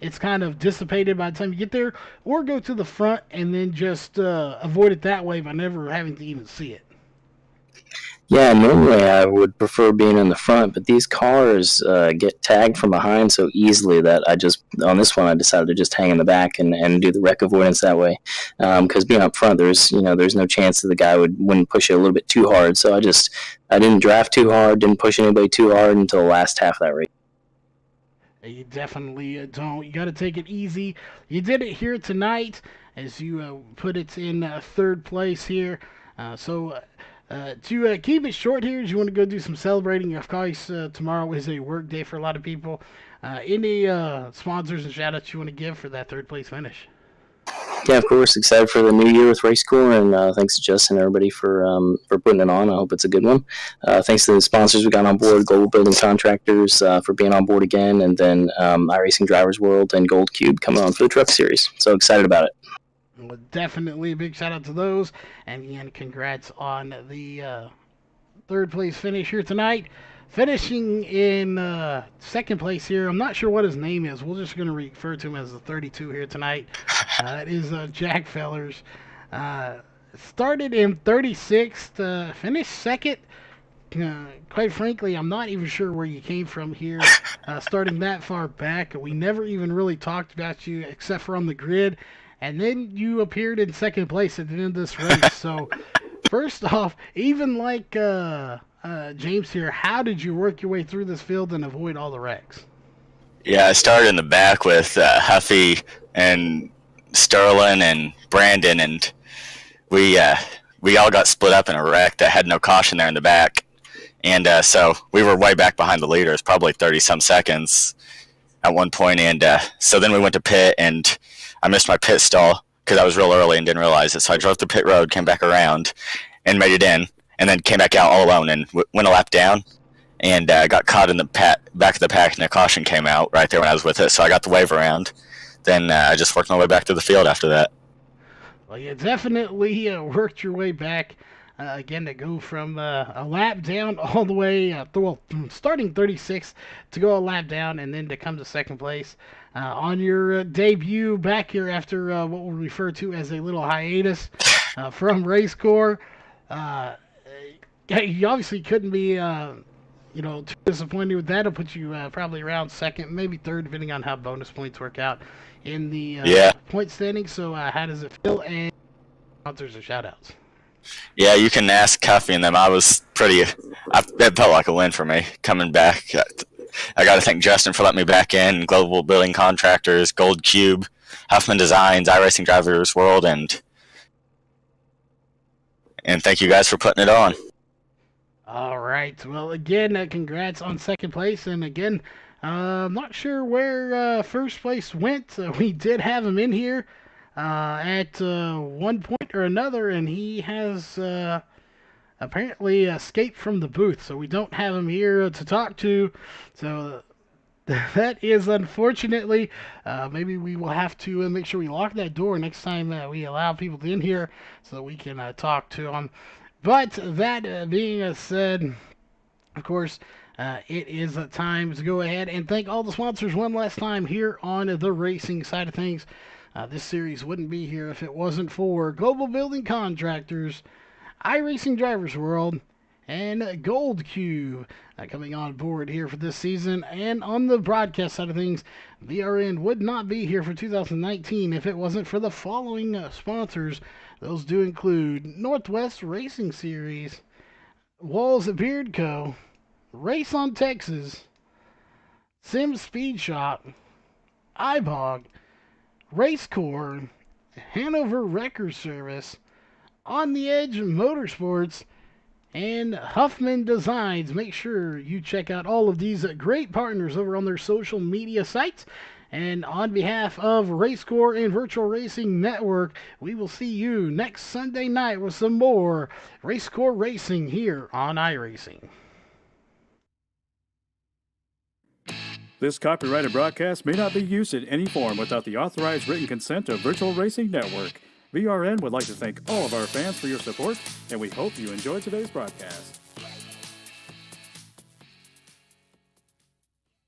it's kind of dissipated by the time you get there, or go to the front and then just avoid it that way by never having to even see it? Yeah, normally I would prefer being in the front, but these cars get tagged from behind so easily that on this one, I decided to just hang in the back and do the wreck avoidance that way. Because being up front, there's no chance that the guy wouldn't push it a little bit too hard. So I didn't draft too hard, didn't push anybody too hard until the last half of that race. You definitely don't. You got to take it easy. You did it here tonight, as you put it in third place here. To keep it short here, you want to go do some celebrating. Of course, tomorrow is a work day for a lot of people. Any sponsors and shout-outs you want to give for that third place finish? Yeah, of course. Excited for the new year with RACECORE, and thanks to Justin and everybody for putting it on. I hope it's a good one. Thanks to the sponsors we got on board, Global Building Contractors, for being on board again, and then iRacing Drivers World and Gold Cube coming on for the Truck Series. So excited about it. Well, definitely a big shout out to those, and again, congrats on the third place finish here tonight. Finishing in second place here, I'm not sure what his name is. We're just going to refer to him as the 32 here tonight. That is Jack Fellers. Started in 36th, finished second. Quite frankly, I'm not even sure where you came from here, starting that far back. We never even really talked about you except for on the grid. And then you appeared in second place at the end of this race. So, first off, even like James here, how did you work your way through this field and avoid all the wrecks? Yeah, I started in the back with Huffy and Sterling and Brandon, and we all got split up in a wreck that had no caution there in the back. And so we were way back behind the leaders, probably 30-some seconds at one point. And so then we went to pit, and I missed my pit stall because I was real early and didn't realize it. So I drove to pit road, came back around, and made it in, and then came back out all alone and went a lap down, and got caught in the back of the pack, and the caution came out right there when I was with it. So I got the wave around. Then I just worked my way back to the field after that. Well, you definitely worked your way back. Again, to go from a lap down all the way, starting 36th to go a lap down and then to come to second place. On your debut back here after what we'll refer to as a little hiatus from RACECORE. You obviously couldn't be too disappointed with that. It'll put you probably around second, maybe third, depending on how bonus points work out in the point standing. So how does it feel? And sponsors and shout-outs. Yeah, you can ask Cuffy and them. It felt like a win for me coming back. I got to thank Justin for letting me back in, Global Building Contractors, Gold Cube, Huffman Designs, iRacing Drivers World, and thank you guys for putting it on. All right. Well, again, congrats on second place. And again, I'm not sure where first place went. We did have him in here at one point or another, and he has apparently escaped from the booth. So we don't have him here to talk to. So That is unfortunately, maybe we will have to make sure we lock that door next time we allow people in here so we can talk to them. But that being said, of course, it is time to go ahead and thank all the sponsors one last time here on the racing side of things. This series wouldn't be here if it wasn't for Global Building Contractors, iRacing Drivers World, and Gold Cube coming on board here for this season. And on the broadcast side of things, VRN would not be here for 2019 if it wasn't for the following sponsors. Those do include Northwest Racing Series, Walls Beard Co., Race on Texas, Sim Speed Shop, iBog, RACECORE, Hanover Record Service, On the Edge Motorsports, and Huffman Designs. Make sure you check out all of these great partners over on their social media sites. And on behalf of RACECORE and Virtual Racing Network, we will see you next Sunday night with some more RACECORE Racing here on iRacing. This copyrighted broadcast may not be used in any form without the authorized written consent of Virtual Racing Network. VRN would like to thank all of our fans for your support, and we hope you enjoyed today's broadcast.